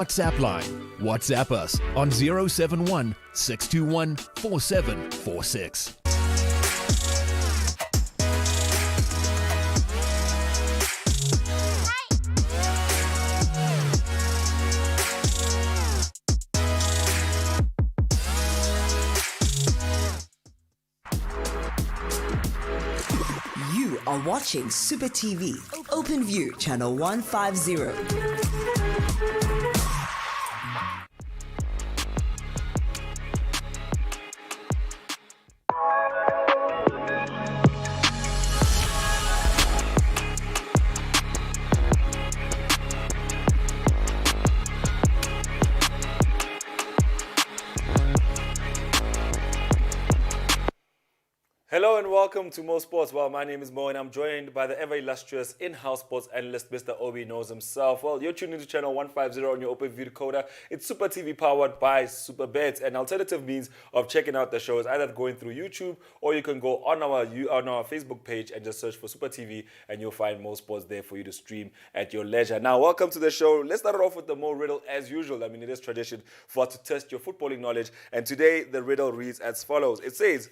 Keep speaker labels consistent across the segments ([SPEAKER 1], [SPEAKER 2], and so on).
[SPEAKER 1] WhatsApp line. WhatsApp us on 071 621 4746.
[SPEAKER 2] You are watching Super TV, Open View, channel 150.
[SPEAKER 3] Hello and welcome to Mo Sports. Well, my name is Mo and I'm joined by the ever illustrious in-house sports analyst, Mr. OB.KNOWS himself. Well, you're tuned into channel 150 on your Open View decoder. It's Super TV powered by Super Bets. An alternative means of checking out the show is either going through YouTube or you can go on our Facebook page and just search for Super TV and you'll find Mo Sports there for you to stream at your leisure. Now, welcome to the show. Let's start it off with the Mo riddle as usual. I mean, it is tradition for us to test your footballing knowledge. And today, the riddle reads as follows. It says,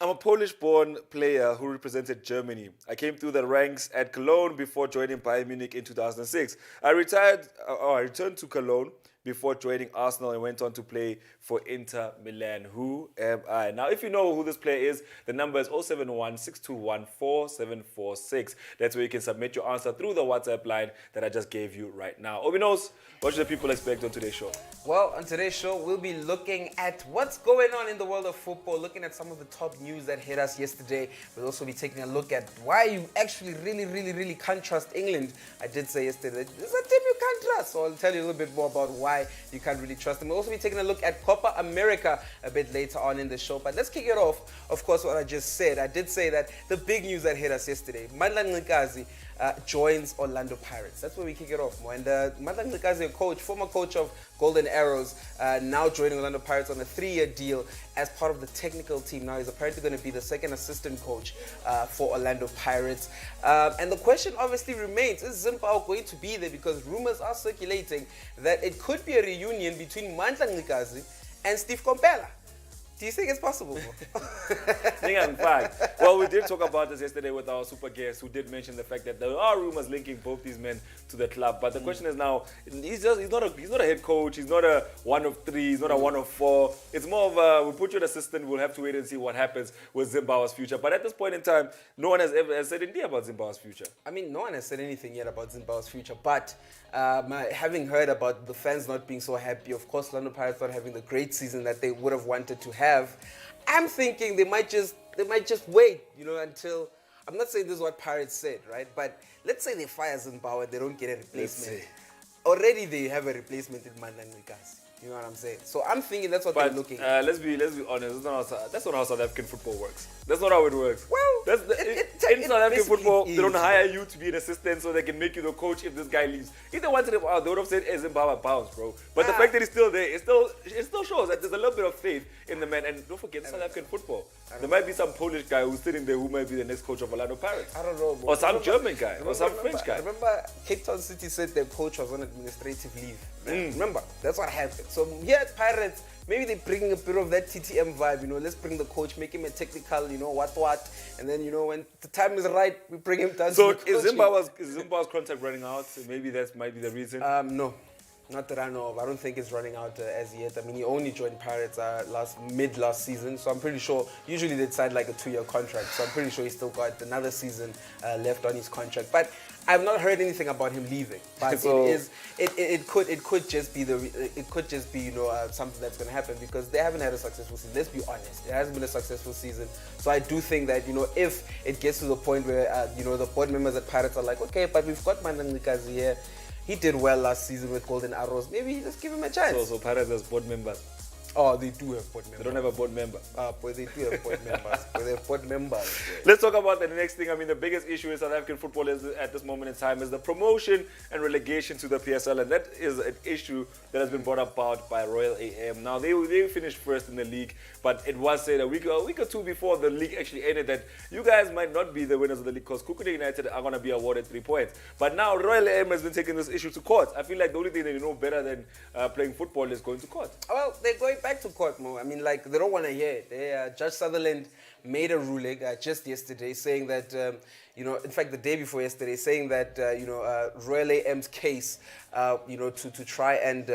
[SPEAKER 3] I'm a Polish-born player who represented Germany. I came through the ranks at Cologne before joining Bayern Munich in 2006. I returned to Cologne before joining Arsenal and went on to play for Inter Milan. Who am I? Now, if you know who this player is, the number is 071-621-4746. That's where you can submit your answer through the WhatsApp line that I just gave you right now. Obi-Knows, what should the people expect on today's show?
[SPEAKER 4] Well, on today's show, we'll be looking at what's going on in the world of football, looking at some of the top news that hit us yesterday. We'll also be taking a look at why you actually really can't trust England. I did say yesterday that there's a team you can't trust, so I'll tell you a little bit more about why you can't really trust them. We'll also be taking a look at Copa America a bit later on in the show. But let's kick it off, of course, what I just said. I did say that the big news that hit us yesterday, Mandla Ncikazi joins Orlando Pirates. That's where we kick it off, Mo. And Mandla Ncikazi, a coach, former coach of Golden Arrows, now joining Orlando Pirates on a 3-year deal as part of the technical team. Now he's apparently going to be the second assistant coach for Orlando Pirates. And the question obviously remains, is Zimbabwe going to be there? Because rumors are circulating that it could be a reunion between Mandla Ncikazi and Steve Kompela. Do you think it's possible?
[SPEAKER 3] Well, we did talk about this yesterday with our super guest who did mention the fact that there are rumors linking both these men to the club. But the question is now, he's not a head coach, he's not a one of three, he's not a one of four. It's more of a, we'll put you an assistant, we'll have to wait and see what happens with Zimbabwe's future. But at this point in time, no one has ever said anything about Zimbabwe's future.
[SPEAKER 4] I mean, no one has said anything yet about Zimbabwe's future, but having heard about the fans not being so happy, of course, Orlando Pirates not having the great season that they would have wanted to have, I'm thinking they might just wait, until, I'm not saying this is what Pirates said, right? But let's say they fire Zimbabwe, they don't get a replacement. Already they have a replacement in Mandla Ncikazi. You know what I'm saying? So I'm thinking that's what they're looking at.
[SPEAKER 3] Let's be honest. That's not how South African football works. That's not how it works.
[SPEAKER 4] Well,
[SPEAKER 3] in South African football, they don't hire you to be an assistant so they can make you the coach if this guy leaves. If they wanted him out, they would have said, hey, Zimbabwe bounce, bro. But the fact that he's still there, it still shows that there's a little bit of faith in the man. And don't forget, South African football. There might be some Polish guy who's sitting there who might be the next coach of Orlando Pirates.
[SPEAKER 4] I don't know.
[SPEAKER 3] Or some German guy. Or some French guy.
[SPEAKER 4] Remember, Cape Town City said their coach was on administrative leave. Remember, that's what happened. So here at Pirates, maybe they're bringing a bit of that TTM vibe, let's bring the coach, make him a technical, what, and then, when the time is right, we bring him down
[SPEAKER 3] so
[SPEAKER 4] to the
[SPEAKER 3] is Zimbabwe's contract running out? So maybe that might be the reason?
[SPEAKER 4] No. Not that I know of. I don't think it's running out as yet. I mean, he only joined Pirates mid last season, so I'm pretty sure. Usually they'd sign like a 2-year contract, so I'm pretty sure he's still got another season left on his contract. But I've not heard anything about him leaving. But so, it could just be something that's going to happen because they haven't had a successful season. Let's be honest, it hasn't been a successful season. So I do think that if it gets to the point where the board members at Pirates are like, okay, but we've got Mandla Ncikazi here. He did well last season with Golden Arrows. Maybe just give him a chance.
[SPEAKER 3] So Pirates as board members.
[SPEAKER 4] Oh, they do have board members.
[SPEAKER 3] They don't have a board member.
[SPEAKER 4] But they do have board members. But they have board members.
[SPEAKER 3] Let's talk about the next thing. I mean, the biggest issue in South African football is, at this moment in time, is the promotion and relegation to the PSL, and that is an issue that has been brought about by Royal AM. Now, they finished first in the league, but it was said a week or two before the league actually ended that you guys might not be the winners of the league because Kukuda United are going to be awarded 3 points. But now Royal AM has been taking this issue to court. I feel like the only thing that you know better than playing football is going to court.
[SPEAKER 4] Well, they're going back to court, Mo. I mean, like, they don't want to hear it. Judge Sutherland made a ruling just yesterday saying that, in fact, the day before yesterday, saying that, Royal AM's case, to try and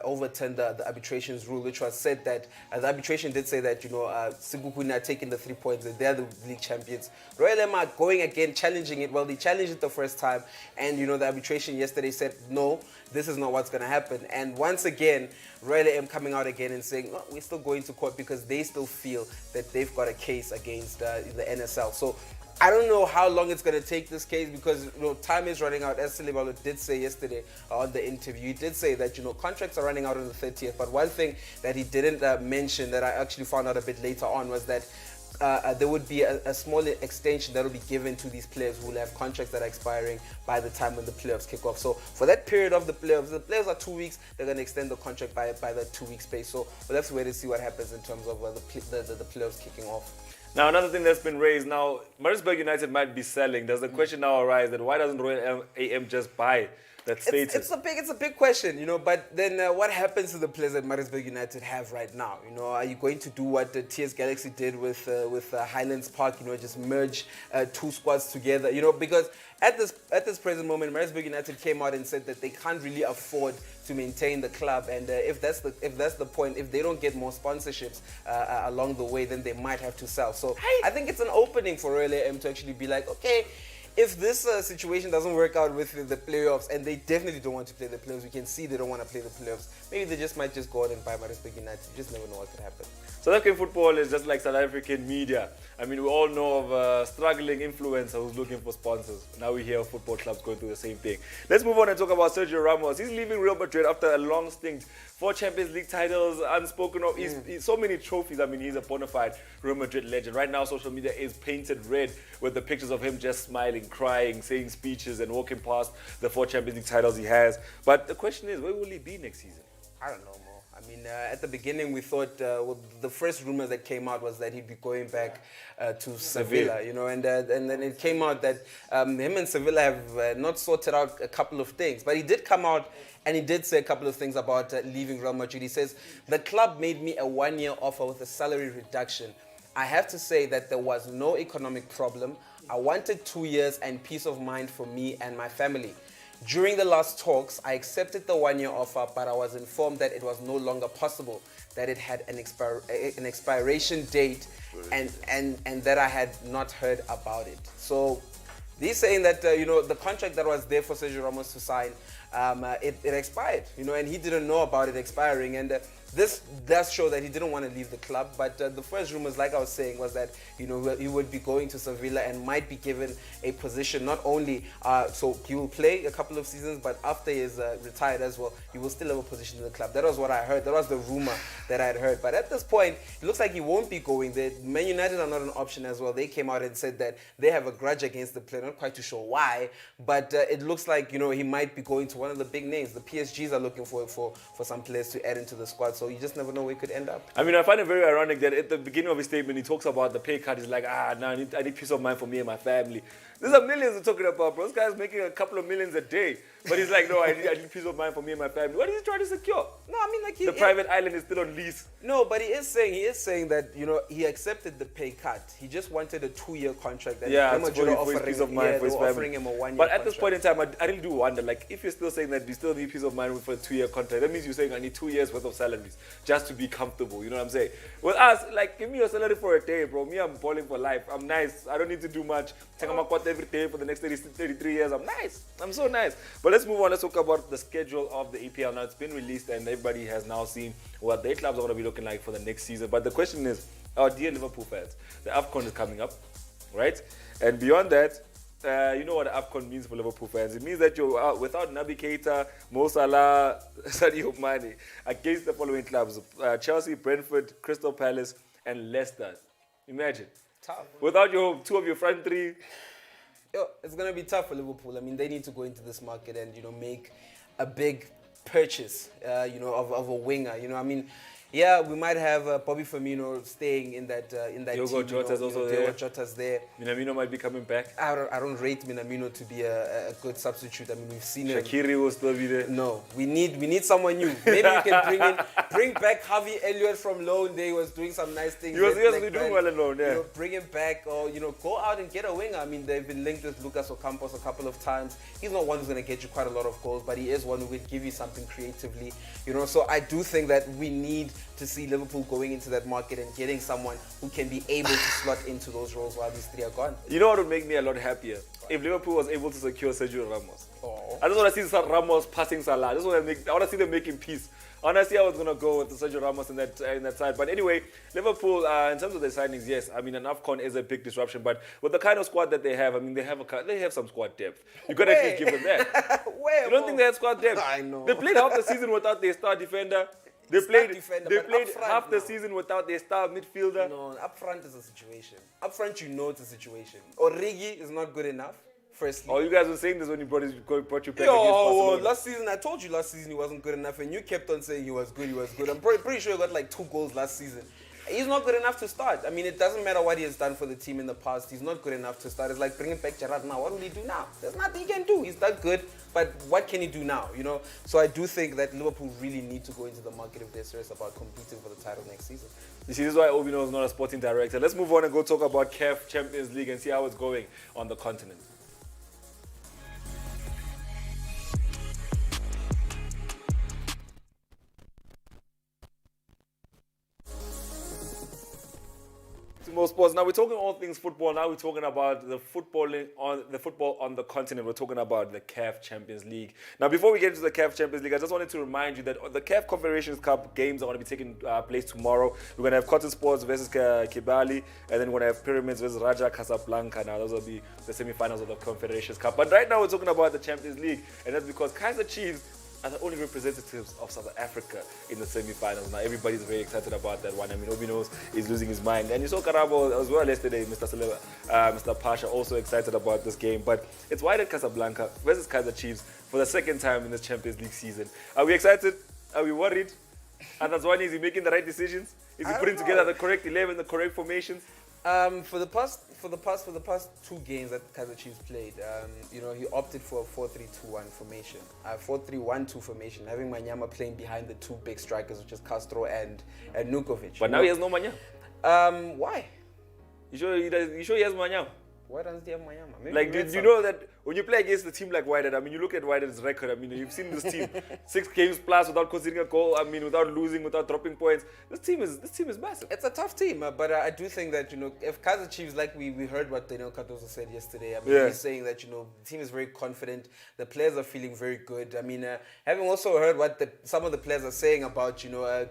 [SPEAKER 4] overturn the arbitration's rule, which was said that the arbitration did say that, Sekhukhune are taking the 3 points, that they're the league champions. Royal AM are going again, challenging it. Well, they challenged it the first time, and, the arbitration yesterday said, no, this is not what's going to happen. And once again, Royal AM coming out again and saying, oh, we're still going to court because they still feel that they've got a case against the NSL. So I don't know how long it's going to take this case because time is running out. As Silibalo did say yesterday on the interview, he did say that contracts are running out on the 30th. But one thing that he didn't mention that I actually found out a bit later on was that there would be a small extension that will be given to these players who will have contracts that are expiring by the time when the playoffs kick off. So for that period of the playoffs are 2 weeks. They're going to extend the contract by the 2 week space. So we'll have to wait and see what happens in terms of the playoffs kicking off.
[SPEAKER 3] Now, another thing that's been raised now, Maritzburg United might be selling. Does the question now arise that why doesn't Royal AM just buy that status?
[SPEAKER 4] It's a big question, but then what happens to the players that Maritzburg United have right now? Are you going to do what the TS Galaxy did with Highlands Park, just merge 2 squads together, because at this present moment, Maritzburg United came out and said that they can't really afford to maintain the club, and if that's the point, if they don't get more sponsorships along the way, then they might have to sell. So I think it's an opening for Royal AM to actually be like, okay, if this situation doesn't work out with the playoffs, and they definitely don't want to play the playoffs, we can see they don't want to play the playoffs, maybe they just might just go out and buy Maritzburg United. You just never know what could happen.
[SPEAKER 3] South African football is just like South African media. I mean, we all know of a struggling influencer who's looking for sponsors. Now we hear of football clubs going through the same thing. Let's move on and talk about Sergio Ramos. He's leaving Real Madrid after a long stint. 4 Champions League titles, unspoken of. He's so many trophies. I mean, he's a bona fide Real Madrid legend. Right now, social media is painted red with the pictures of him just smiling, crying, saying speeches, and walking past the 4 Champions League titles he has. But the question is, where will he be next season?
[SPEAKER 4] I don't know, Mo. I mean, at the beginning, we thought the first rumors that came out was that he'd be going back to Sevilla, and then it came out that him and Sevilla have not sorted out a couple of things. But he did come out and he did say a couple of things about leaving Real Madrid. He says, the club made me a 1-year offer with a salary reduction. I have to say that there was no economic problem. I wanted 2 years and peace of mind for me and my family. During the last talks, I accepted the 1-year offer, but I was informed that it was no longer possible, that it had an expiration date, and that I had not heard about it. So he's saying that the contract that was there for Sergio Ramos to sign, it expired, and he didn't know about it expiring, and this does show that he didn't want to leave the club. But the first rumors, like I was saying, was that he would be going to Sevilla and might be given a position, not only so he will play a couple of seasons, but after he's retired as well, he will still have a position in the club. That was what I heard. That was the rumor that I had heard. But at this point, it looks like he won't be going there. Man United are not an option as well. They came out and said that they have a grudge against the player. Not quite too sure why, but it looks like he might be going to one of the big names. The PSGs are looking for some players to add into the squad. So you just never know where it could end up.
[SPEAKER 3] I mean, I find it very ironic that at the beginning of his statement, he talks about the pay cut. He's like, no, I need peace of mind for me and my family. These are millions we're talking about, bro. This guy's making a couple of millions a day. But he's like, no, I need peace of mind for me and my family. What is he trying to secure?
[SPEAKER 4] No, I mean, like
[SPEAKER 3] the private island is still on lease.
[SPEAKER 4] No, but he is saying that he accepted the pay cut. He just wanted a 2-year contract. And
[SPEAKER 3] for his peace of mind for his family.
[SPEAKER 4] Offering him a 1-year
[SPEAKER 3] But
[SPEAKER 4] contract.
[SPEAKER 3] at this point in time, I really do wonder, like, if you're still saying that you still need peace of mind for a 2-year contract, that means you're saying I need 2 years worth of salaries just to be comfortable. You know what I'm saying? With us, like, give me your salary for a day, bro. Me, I'm balling for life. I'm nice. I don't need to do much. Take my quad every day for the next 33 years. I'm nice. I'm so nice. But let's move on. Let's talk about the schedule of the EPL. Now, it's been released and everybody has now seen what their clubs are going to be looking like for the next season. But the question is, our dear Liverpool fans, the AFCON is coming up, right? And beyond that, you know what AFCON means for Liverpool fans. It means that you're out without Naby Keita, Mo Salah, Sadio Mane against the following clubs: Chelsea, Brentford, Crystal Palace, and Leicester. Imagine.
[SPEAKER 4] Tough.
[SPEAKER 3] Without two of your front three.
[SPEAKER 4] Yo, it's going to be tough for Liverpool. I mean, they need to go into this market and, make a big purchase, of a winger. I mean, yeah, we might have Bobby Firmino staying in that
[SPEAKER 3] Diogo
[SPEAKER 4] team.
[SPEAKER 3] Jota's also there.
[SPEAKER 4] Diogo Jota's there.
[SPEAKER 3] Minamino might be coming back.
[SPEAKER 4] I don't rate Minamino to be a good substitute. I mean, we've seen it.
[SPEAKER 3] Shaqiri will still be there.
[SPEAKER 4] No, we need someone new. Maybe we can bring back Harvey Elliott from loan. They was doing some nice things.
[SPEAKER 3] He was doing well alone, yeah.
[SPEAKER 4] Bring him back, or go out and get a winger. I mean, they've been linked with Lucas Ocampos a couple of times. He's not one who's going to get you quite a lot of goals, but he is one who would give you something creatively. So I do think that we need to see Liverpool going into that market and getting someone who can be able to slot into those roles while these three are gone.
[SPEAKER 3] You know what would make me a lot happier? If Liverpool was able to secure Sergio Ramos.
[SPEAKER 4] Oh.
[SPEAKER 3] I just want to see Ramos passing Salah. I want to see them making peace. Honestly, I was going to go with Sergio Ramos in that side. But anyway, Liverpool, in terms of their signings, yes, I mean, an AFCON is a big disruption. But with the kind of squad that they have, I mean, they have some squad depth. You got to at least give them that. You don't think they have squad depth?
[SPEAKER 4] I know.
[SPEAKER 3] They played half the season without their star defender. They played
[SPEAKER 4] front,
[SPEAKER 3] half the season without their star midfielder.
[SPEAKER 4] No, up front is a situation. Up front, it's a situation. Origi is not good enough, firstly.
[SPEAKER 3] Oh, you guys were saying this when you brought you back against
[SPEAKER 4] Yo,
[SPEAKER 3] Barcelona.
[SPEAKER 4] last season, I told you last season he wasn't good enough, and you kept on saying he was good. I'm pretty sure he got like 2 goals last season. He's not good enough to start. I mean, it doesn't matter what he has done for the team in the past. He's not good enough to start. It's like bringing back Gerrard now. What will he do now? There's nothing he can do. He's that good, but what can he do now? So I do think that Liverpool really need to go into the market if they're serious about competing for the title next season.
[SPEAKER 3] You see, this is why OB.KNOWS is not a sporting director. Let's move on and go talk about CAF Champions League and see how it's going on the continent. More sports. Now we're talking all things football. Now we're talking about the football on the continent. We're talking about the CAF Champions League. Now, before we get into the CAF Champions League, I just wanted to remind you that the CAF Confederations Cup games are going to be taking place tomorrow. We're going to have Cotton Sports versus Kibali, and then we're going to have Pyramids versus Raja Casablanca. Now, those will be the semi-finals of the Confederations Cup. But right now, we're talking about the Champions League, and that's because Kaizer Chiefs are the only representatives of South Africa in the semi-finals. Now everybody's very excited about that one. I mean, OB.KNOWS is losing his mind, and you saw Karabo as well yesterday. Mr. Pasha also excited about this game. But it's Wydad Casablanca versus Kaizer Chiefs for the second time in this Champions League season. Are we excited? Are we worried? And that's why is he making the right decisions? Is he putting together the correct 11, the correct formations?
[SPEAKER 4] For the past 2 games that Kaizer Chiefs played, he opted for a 4-3-2-1 formation, 4-3-1-2 formation, having Manyama playing behind the 2 big strikers, which is Castro and Nukovic.
[SPEAKER 3] But now he has no Manyama.
[SPEAKER 4] Why?
[SPEAKER 3] You sure he has Manyama?
[SPEAKER 4] Why doesn't he have Manyama?
[SPEAKER 3] Like, did you know that when you play against a team like Wydad, I mean, you look at Wydad's record, I mean, you've seen this team, 6 games plus without conceding a goal, I mean, without losing, without dropping points. This team is massive.
[SPEAKER 4] It's a tough team, but I do think that, if Kaizer Chiefs, like we heard what Daniel Cardozo said yesterday, I mean, he's saying that, the team is very confident, the players are feeling very good. I mean, having also heard what some of the players are saying about,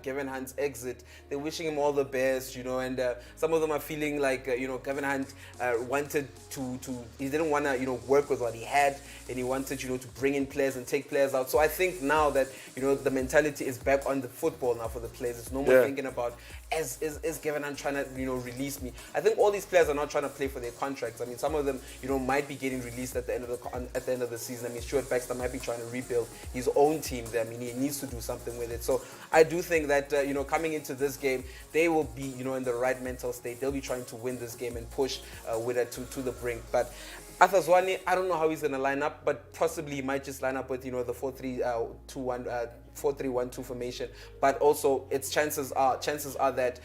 [SPEAKER 4] Kevin Hunt's exit, they're wishing him all the best, and some of them are feeling like, Kevin Hunt wanted he didn't want to, work with what he had, and he wanted, to bring in players and take players out. So I think now that, the mentality is back on the football now for the players. It's no more thinking about, is Kevin Hunt trying to, release me? I think all these players are not trying to play for their contracts. I mean, some of them, might be getting released at the end of the season. I mean, Stuart Baxter might be trying to rebuild his own team there. I mean, he needs to do something with it. So I do think that, coming into this game, they will be, in the right mental state. They'll be trying to win this game and push with it to the brink. But Arthur Zwane, I don't know how he's going to line up, but possibly he might just line up with, the 4-3-2-1, 4-3-1-2 formation. But also, chances are that,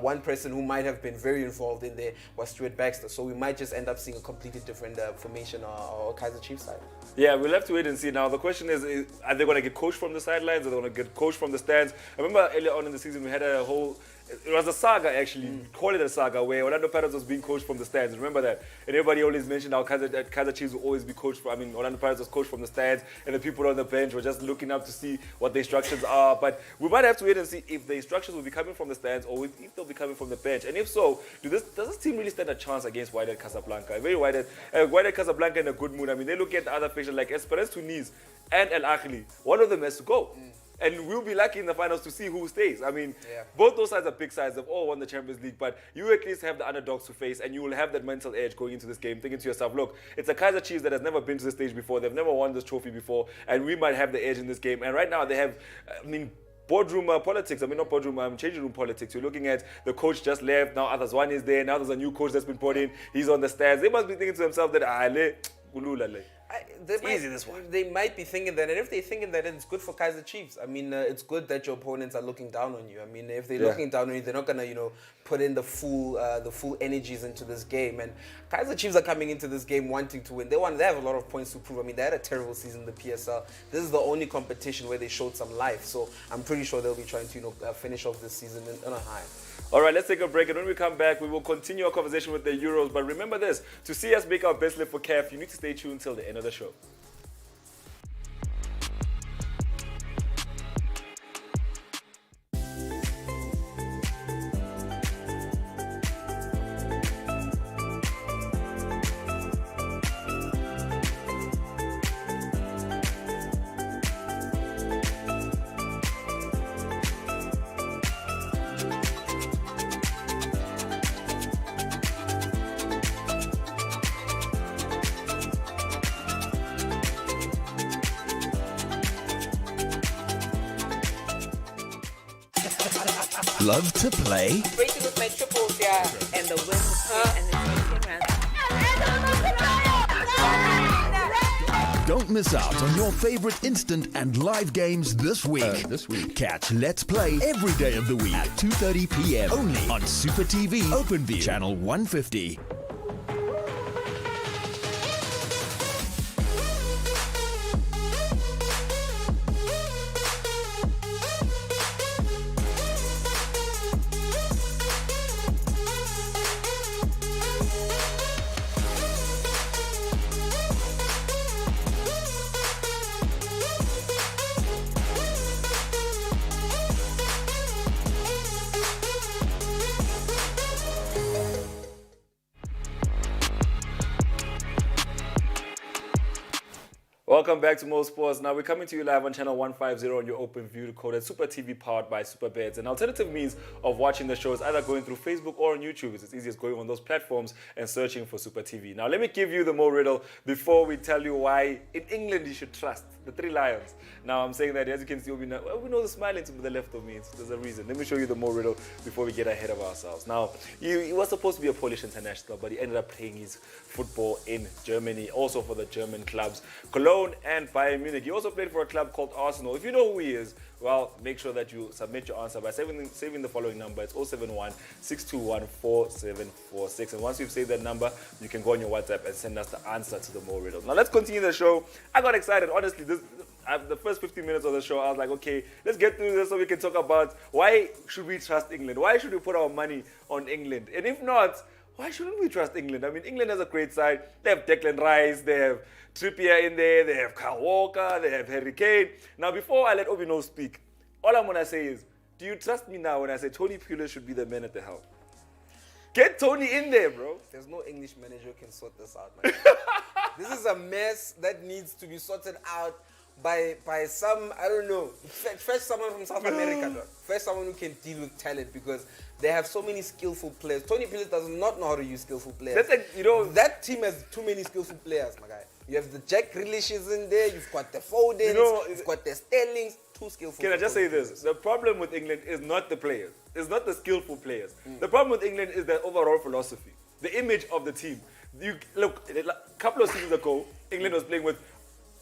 [SPEAKER 4] one person who might have been very involved in there was Stuart Baxter. So we might just end up seeing a completely different formation or Kaizer Chiefs side.
[SPEAKER 3] Yeah, we'll have to wait and see. Now, the question is are they going to get coached from the sidelines? Are they going to get coached from the stands? I remember earlier on in the season, we had a whole it was a saga actually, call it a saga, where Orlando Pirates was being coached from the stands. Remember that? And everybody always mentioned how Kaizer Chiefs will always be coached from, Orlando Pirates was coached from the stands, and the people on the bench were just looking up to see what the instructions are. But we might have to wait and see if the instructions will be coming from the stands or if they'll be coming from the bench. And if so, does this team really stand a chance against Wydad Casablanca? Very Wydad Casablanca in a good mood. They look at the other fixtures like Esperance Tunis and El Ahly. One of them has to go. And we'll be lucky in the finals to see who stays. Both those sides are big sides. They've all won the Champions League, but you at least have the underdogs to face, and you will have that mental edge going into this game, thinking to yourself, look, it's a Kaizer Chiefs that has never been to this stage before. They've never won this trophy before, and we might have the edge in this game. And right now they have, boardroom politics. Not boardroom, changing room politics. You're looking at the coach just left, now Adazwan is there, now there's a new coach that's been brought in, he's on the stands. They must be thinking to themselves that, easy this one.
[SPEAKER 4] They might be thinking that, and if they're thinking that, it's good for Kaizer Chiefs. It's good that your opponents are looking down on you. If they're looking down on you, they're not gonna, put in the full energies into this game. And Kaizer Chiefs are coming into this game wanting to win. They have a lot of points to prove. They had a terrible season in the PSL. This is the only competition where they showed some life. So I'm pretty sure they'll be trying to, finish off this season on a high.
[SPEAKER 3] All right, let's take a break, and when we come back, we will continue our conversation with the Euros. But remember this, to see us make our best live for CAF, you need to stay tuned till the end of the show.
[SPEAKER 1] Love to play?
[SPEAKER 5] Racing with my triples, and the wins, and the champion.
[SPEAKER 1] Don't miss out on your favorite instant and live games this week. Catch Let's Play every day of the week at 2:30 p.m. only on Super TV OpenView channel 150.
[SPEAKER 3] Welcome back to Mo Sports. Now we're coming to you live on channel 150 on your OpenView decoder, Super TV powered by Super Bets. An alternative means of watching the show is either going through Facebook or on YouTube. It's as easy as going on those platforms and searching for Super TV. Now let me give you the Mo riddle before we tell you why in England you should trust the Three Lions. Now I'm saying that, as you can see, we know the smiling to the left of me. There's a reason. Let me show you the Mo riddle before we get ahead of ourselves. Now, he was supposed to be a Polish international, but he ended up playing his football in Germany, also for the German clubs Cologne and Bayern Munich. He also played for a club called Arsenal. If you know who he is, well, make sure that you submit your answer by saving the following number. It's 071-621-4746. And once you've saved that number, you can go on your WhatsApp and send us the answer to the Mo riddle. Now let's continue the show. I got excited, honestly. The first 15 minutes of the show, I was like, okay, let's get through this so we can talk about why should we trust England? Why should we put our money on England? And if not, why shouldn't we trust England? England has a great side. They have Declan Rice, they have Trippier in there, they have Kyle Walker, they have Harry Kane. Now, before I let OB.KNOWS speak, all I'm going to say is, do you trust me now when I say Tony Pulis should be the man at the helm? Get Tony in there, bro.
[SPEAKER 4] There's no English manager who can sort this out, man. This is a mess that needs to be sorted out by some, I don't know, first someone from South America, dog. First someone who can deal with talent, because they have so many skillful players. Tony Pulis does not know how to use skillful players.
[SPEAKER 3] That's like,
[SPEAKER 4] that team has too many skillful players, my guy. You have the Jack Grealishes in there, you've got the Fodens, you've got the Sterlings, too skillful.
[SPEAKER 3] Can I just say this? The problem with England is not the players. It's not the skillful players. The problem with England is their overall philosophy, the image of the team. Look, a couple of seasons ago, England was playing with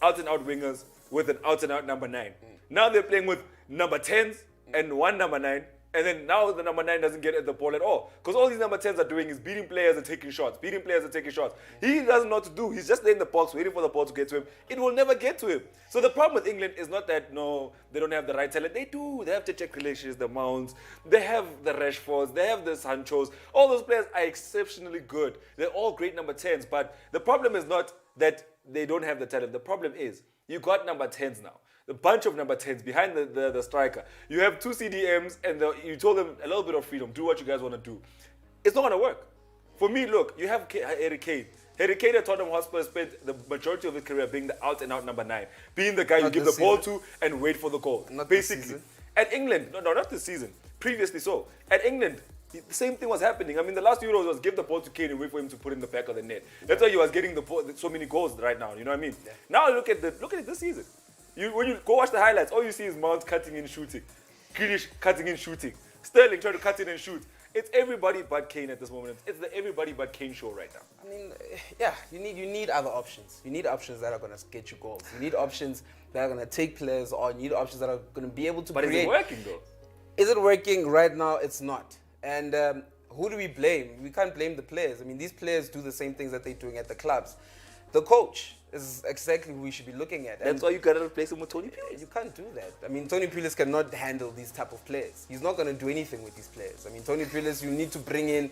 [SPEAKER 3] out-and-out wingers with an out-and-out number 9. Now they're playing with number 10s and one number 9 And then now the number 9 doesn't get at the ball at all. Because all these number 10s are doing is beating players and taking shots. Beating players and taking shots. He doesn't know what to do. He's just there in the box waiting for the ball to get to him. It will never get to him. So the problem with England is not that, no, they don't have the right talent. They do. They have the Jack Grealishes, the Mounts. They have the Rashfords. They have the Sanchos. All those players are exceptionally good. They're all great number 10s. But the problem is not that they don't have the talent. The problem is you got number 10s now. A bunch of number 10s behind the striker. You have 2 CDMs and you told them a little bit of freedom. Do what you guys want to do. It's not going to work. For me, look, you have Harry Kane. Harry Kane at Tottenham Hotspur spent the majority of his career being the out-and-out number 9. Being the guy you give the ball to and wait for the goal.
[SPEAKER 4] Not
[SPEAKER 3] basically.
[SPEAKER 4] this season.
[SPEAKER 3] At England, no, not this season. Previously so. At England, the same thing was happening. I mean, the last Euros was give the ball to Kane and wait for him to put in the back of the net. That's why he was getting so many goals right now. You know what I mean? Yeah. Now look at it this season. When you go watch the highlights, all you see is Mount cutting in, shooting. Grealish cutting in, shooting. Sterling trying to cut in and shoot. It's everybody but Kane at this moment. It's the everybody but Kane show right now.
[SPEAKER 4] I mean, yeah, you need other options. You need options that are going to get you goals. You need options that are going to take players on. You need options that are going to be able to create.
[SPEAKER 3] But is it working though?
[SPEAKER 4] Is it working? Right now, it's not. And who do we blame? We can't blame the players. I mean, these players do the same things that they're doing at the clubs. The coach is exactly who we should be looking at.
[SPEAKER 3] That's why you got to replace him with Tony Pulis.
[SPEAKER 4] You can't do that. I mean, Tony Pulis cannot handle these type of players. He's not going to do anything with these players. I mean, Tony Pulis, you need to bring in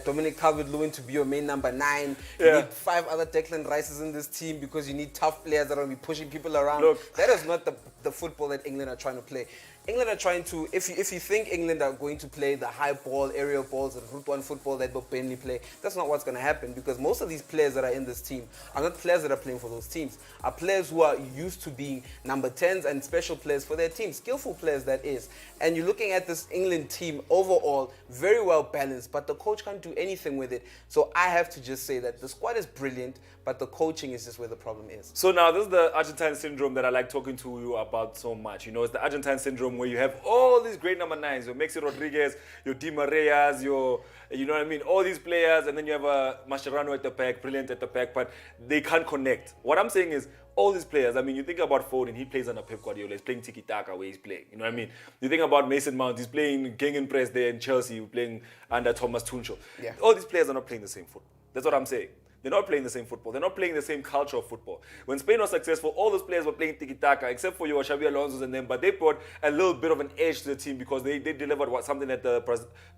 [SPEAKER 4] Dominic Calvert-Lewin to be your main number 9. You need 5 other Declan Rices in this team because you need tough players that are going to be pushing people around.
[SPEAKER 3] Look,
[SPEAKER 4] that is not the football that England are trying to play. England are trying to, if you think England are going to play the high ball, aerial balls, and route one football that Bob Benley play, that's not what's going to happen because most of these players that are in this team are not players that are playing for those teams, are players who are used to being number 10s and special players for their team, skillful players that is. And you're looking at this England team overall, very well balanced, but the coach can't do anything with it. So I have to just say that the squad is brilliant, but the coaching is just where the problem is.
[SPEAKER 3] So now this is the Argentine syndrome that I like talking to you about so much. You know, it's the Argentine syndrome where you have all these great number 9s, your Maxi Rodriguez, your Di Marias, you know what I mean, all these players, and then you have a Mascherano at the back, brilliant at the back, but they can't connect. What I'm saying is, all these players, I mean, you think about Foden, he plays under Pep Guardiola, he's playing tiki-taka where he's playing, you know what I mean? You think about Mason Mount, he's playing Gegenpress there in Chelsea, playing under Thomas Tuchel. Yeah. All these players are not playing the same football. That's what I'm saying. They're not playing the same football. They're not playing the same culture of football. When Spain was successful, all those players were playing tiki-taka, except for your Xabi Alonso's and them, but they brought a little bit of an edge to the team because they delivered something that the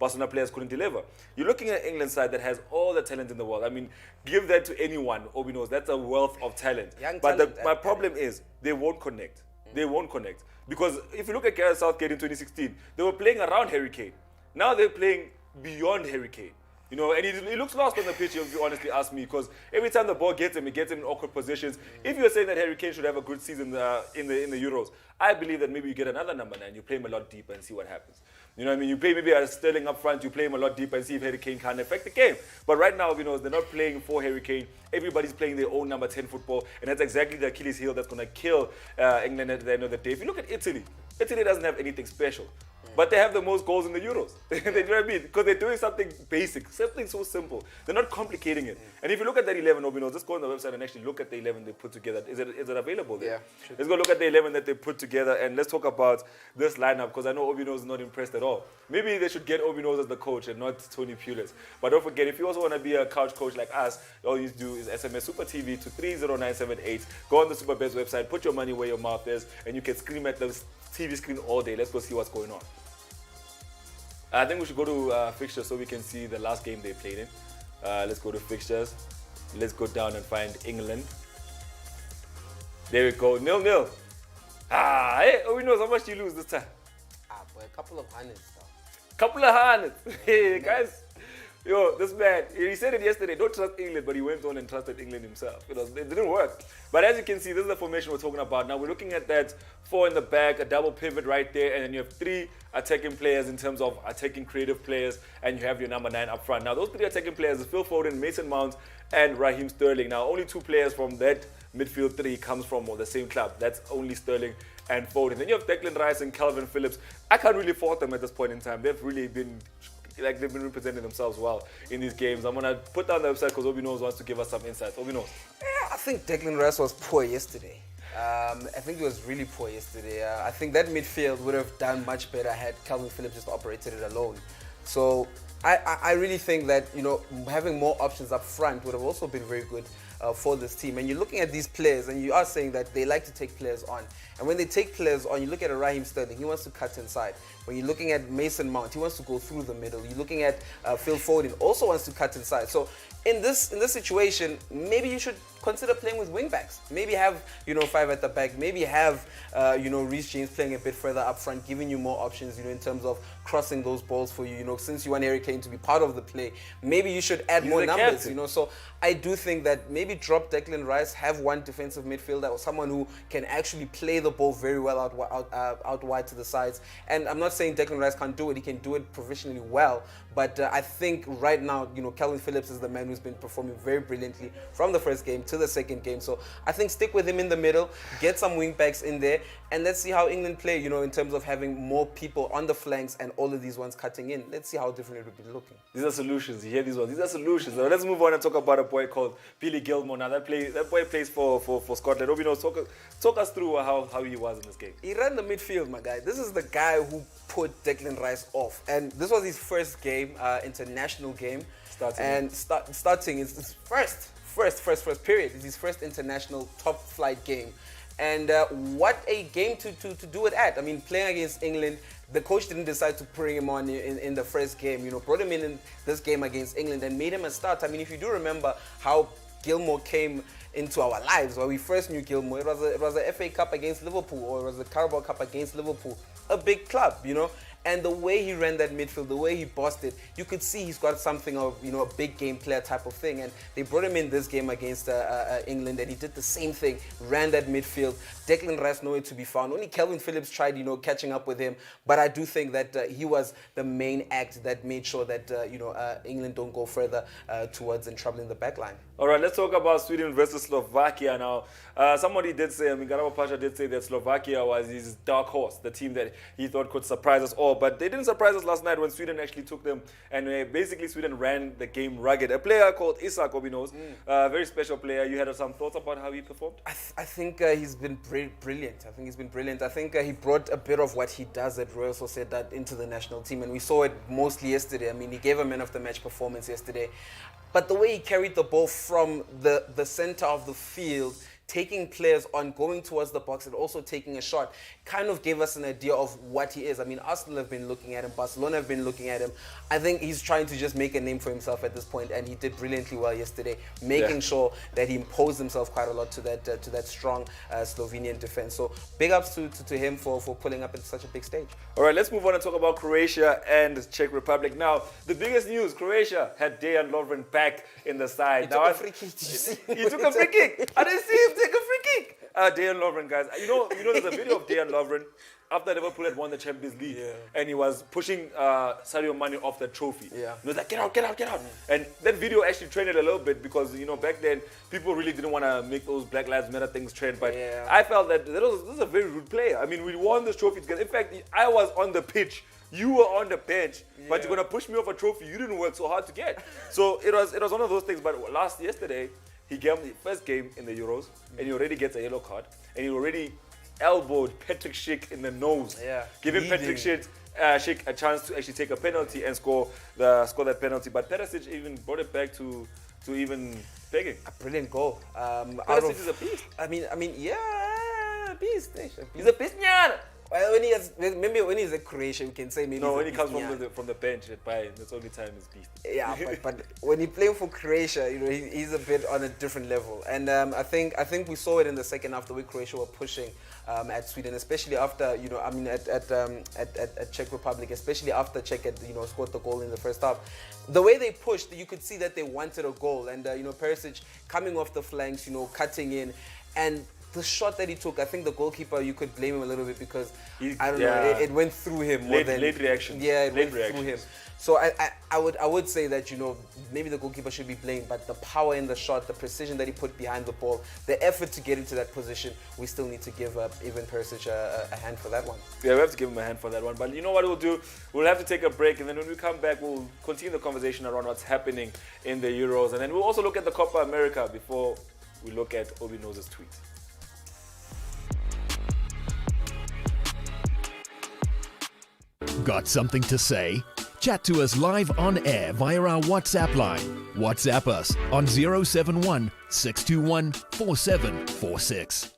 [SPEAKER 3] Barcelona players couldn't deliver. You're looking at an England side that has all the talent in the world. I mean, give that to anyone, OB knows. That's a wealth of talent. But my problem is, they won't connect. They won't connect. Because if you look at Gareth Southgate in 2016, they were playing around Harry Kane. Now they're playing beyond Harry Kane. You know, and he looks lost on the pitch, if you honestly ask me, because every time the ball gets him, it gets him in awkward positions. If you're saying that Harry Kane should have a good season in the Euros, I believe that maybe you get another number 9, you play him a lot deeper and see what happens. You know what I mean? You play maybe a Sterling up front, you play him a lot deeper and see if Harry Kane can affect the game. But right now, you know, they're not playing for Harry Kane. Everybody's playing their own number 10 football, and that's exactly the Achilles heel that's going to kill England at the end of the day. If you look at Italy, Italy doesn't have anything special. But they have the most goals in the Euros. You know what I mean? Because they're doing something basic, something so simple. They're not complicating it. And if you look at that 11, Obino, just go on the website and actually look at the 11 they put together. Is it available there?
[SPEAKER 4] Yeah. Sure.
[SPEAKER 3] Let's go look at the 11 that they put together and let's talk about this lineup because I know Obino is not impressed at all. Maybe they should get Obino as the coach and not Tony Pulis. But don't forget, if you also want to be a couch coach like us, all you do is SMS Super TV to 30978. Go on the Superbets website, put your money where your mouth is, and you can scream at the TV screen all day. Let's go see what's going on. I think we should go to fixtures so we can see the last game they played in. Let's go to fixtures. Let's go down and find England. There we go, 0-0. Hey, we know how much you lose this time.
[SPEAKER 4] Boy, a couple of hundreds though.
[SPEAKER 3] Couple of hundreds. Hey, guys. Yo, this man, he said it yesterday, don't trust England, but he went on and trusted England himself. You know, it didn't work. But as you can see, this is the formation we're talking about. Now we're looking at that 4 in the back, a double pivot right there, and then you have 3 attacking players in terms of attacking creative players, and you have your number 9 up front. Now those 3 attacking players are Phil Foden, Mason Mount, and Raheem Sterling. Now only 2 players from that midfield 3 comes from the same club. That's only Sterling and Foden. Then you have Declan Rice and Calvin Phillips. I can't really fault them at this point in time. They've really been they've been representing themselves well in these games. I'm gonna put down the website because Obi knows wants to give us some insights. Obi knows.
[SPEAKER 4] Yeah, I think Declan Rice was poor yesterday. I think it was really poor yesterday. I think that midfield would have done much better had Calvin Phillips just operated it alone. So I really think that, you know, having more options up front would have also been very good for this team. And you're looking at these players and you are saying that they like to take players on. And when they take players on, you look at a Raheem Sterling, he wants to cut inside. When you're looking at Mason Mount, he wants to go through the middle. You're looking at Phil Foden, also wants to cut inside. So in this situation, maybe you should consider playing with wing backs. Maybe have, you know, 5 at the back. Maybe have, you know, Reece James playing a bit further up front, giving you more options, you know, in terms of crossing those balls for you. You know, since you want Harry Kane to be part of the play, maybe you should add more numbers.
[SPEAKER 3] Captain.
[SPEAKER 4] You know, so I do think that maybe drop Declan Rice, have one defensive midfielder or someone who can actually play the ball very well out wide to the sides. And I'm not saying Declan Rice can't do it; he can do it professionally well. But I think right now, you know, Calvin Phillips is the man who's been performing very brilliantly from the first game to the second game. So I think stick with him in the middle, get some wing backs in there, and let's see how England play, you know, in terms of having more people on the flanks and all of these ones cutting in. Let's see how different it will be looking.
[SPEAKER 3] These are solutions. You hear these ones. These are solutions. Now, let's move on and talk about a boy called Billy Gilmore. Now that boy plays for Scotland. Obi knows. Talk us through how he was in this game.
[SPEAKER 4] He ran the midfield, my guy. This is the guy who put Declan Rice off, and this was his first game, international game. Starting his first period. It's his first international top flight game. And what a game to do it at. I mean, playing against England, the coach didn't decide to bring him on in the first game. You know, brought him in this game against England and made him a start. I mean, if you do remember how Gilmore came into our lives, when we first knew Gilmore, it was a FA Cup against Liverpool, or it was a Carabao Cup against Liverpool, a big club, you know. And the way he ran that midfield, the way he bossed it, you could see he's got something of, you know, a big game player type of thing. And they brought him in this game against England, and he did the same thing, ran that midfield. Declan Rice nowhere to be found. Only Calvin Phillips tried, you know, catching up with him. But I do think that he was the main act that made sure that, you know, England don't go further towards and troubling the back line.
[SPEAKER 3] All right, let's talk about Sweden versus Slovakia now. Somebody did say, I mean, Garaba Pasha did say that Slovakia was his dark horse, the team that he thought could surprise us all. But they didn't surprise us last night when Sweden actually took them, and basically Sweden ran the game rugged. A player called Isak, Obi knows, a very special player. You had some thoughts about how he performed?
[SPEAKER 4] I think he's been brilliant. I think he brought a bit of what he does at Royal Sociedad into the national team, and we saw it mostly yesterday. I mean, he gave a man of the match performance yesterday. But the way he carried the ball from the center of the field, taking players on, going towards the box, and also taking a shot, kind of gave us an idea of what he is. I mean, Arsenal have been looking at him, Barcelona have been looking at him. I think he's trying to just make a name for himself at this point, and he did brilliantly well yesterday, making sure that he imposed himself quite a lot to that strong Slovenian defense. So big ups to him for pulling up at such a big stage.
[SPEAKER 3] All right, let's move on and talk about Croatia and the Czech Republic. Now, the biggest news, Croatia had Dejan Lovren back in the side.
[SPEAKER 4] He took a free kick.
[SPEAKER 3] He took a free kick. I didn't see him take a free kick. Dejan Lovren, guys. You know, there's a video of Dejan Lovren after Liverpool had won the Champions League, and he was pushing Sadio Mane off the trophy.
[SPEAKER 4] Yeah.
[SPEAKER 3] He was like, get out, get out, get out. And that video actually trended a little bit because, you know, back then, people really didn't want to make those Black Lives Matter things trend. But I felt that this was a very rude player. I mean, we won this trophy together. In fact, I was on the pitch. You were on the bench, but you're gonna push me off a trophy you didn't work so hard to get. So it was one of those things. But yesterday, he gave the first game in the Euros, and he already gets a yellow card, and he already elbowed Patrick Schick in the nose, giving Patrick Schick a chance to actually take a penalty and score that penalty. But Perisic even brought it back to even begging.
[SPEAKER 4] A brilliant goal.
[SPEAKER 3] Perisic is a beast.
[SPEAKER 4] I mean, a beast.
[SPEAKER 3] He's a beast.
[SPEAKER 4] Well, maybe when he's at Croatia, we can say maybe.
[SPEAKER 3] No, when he comes from the bench at Bayern, that's the only time he's beast.
[SPEAKER 4] Yeah, but when he playing for Croatia, you know, he's a bit on a different level. And I think we saw it in the second half, the way Croatia were pushing at Sweden, especially after, you know, I mean at Czech Republic, especially after Czech had, you know, scored the goal in the first half. The way they pushed, you could see that they wanted a goal, and you know, Perisic coming off the flanks, you know, cutting in, and the shot that he took, I think the goalkeeper, you could blame him a little bit because, I don't know, it went through him more than...
[SPEAKER 3] Late reaction.
[SPEAKER 4] Yeah, it went through him. So I would say that, you know, maybe the goalkeeper should be blamed, but the power in the shot, the precision that he put behind the ball, the effort to get into that position, we still need to give Ivan Perisic a hand for that one.
[SPEAKER 3] Yeah, we have to give him a hand for that one. But you know what we'll do? We'll have to take a break, and then when we come back, we'll continue the conversation around what's happening in the Euros. And then we'll also look at the Copa America before we look at Obi Knows' tweet.
[SPEAKER 1] Got something to say? Chat to us live on air via our WhatsApp line. WhatsApp us on 071 621 4746.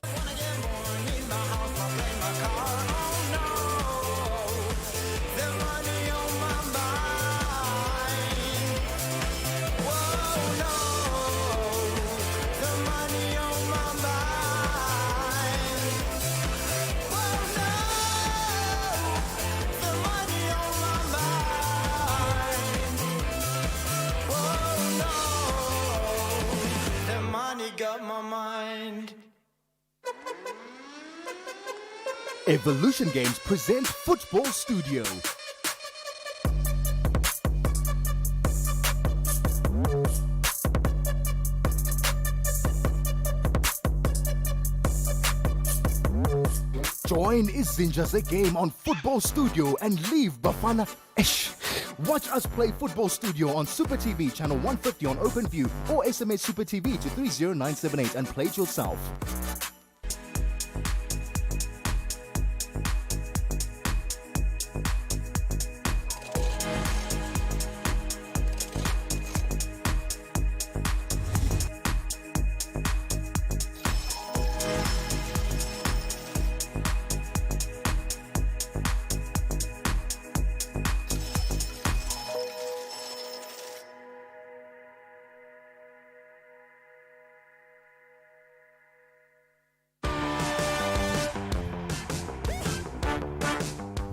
[SPEAKER 6] Got my mind.
[SPEAKER 7] Evolution Games present Football Studio. Join Izinja's game on Football Studio and leave Bafana Esh. Watch us play Football Studio on Super TV channel 150 on OpenView or SMS Super TV to 30978 and play it yourself.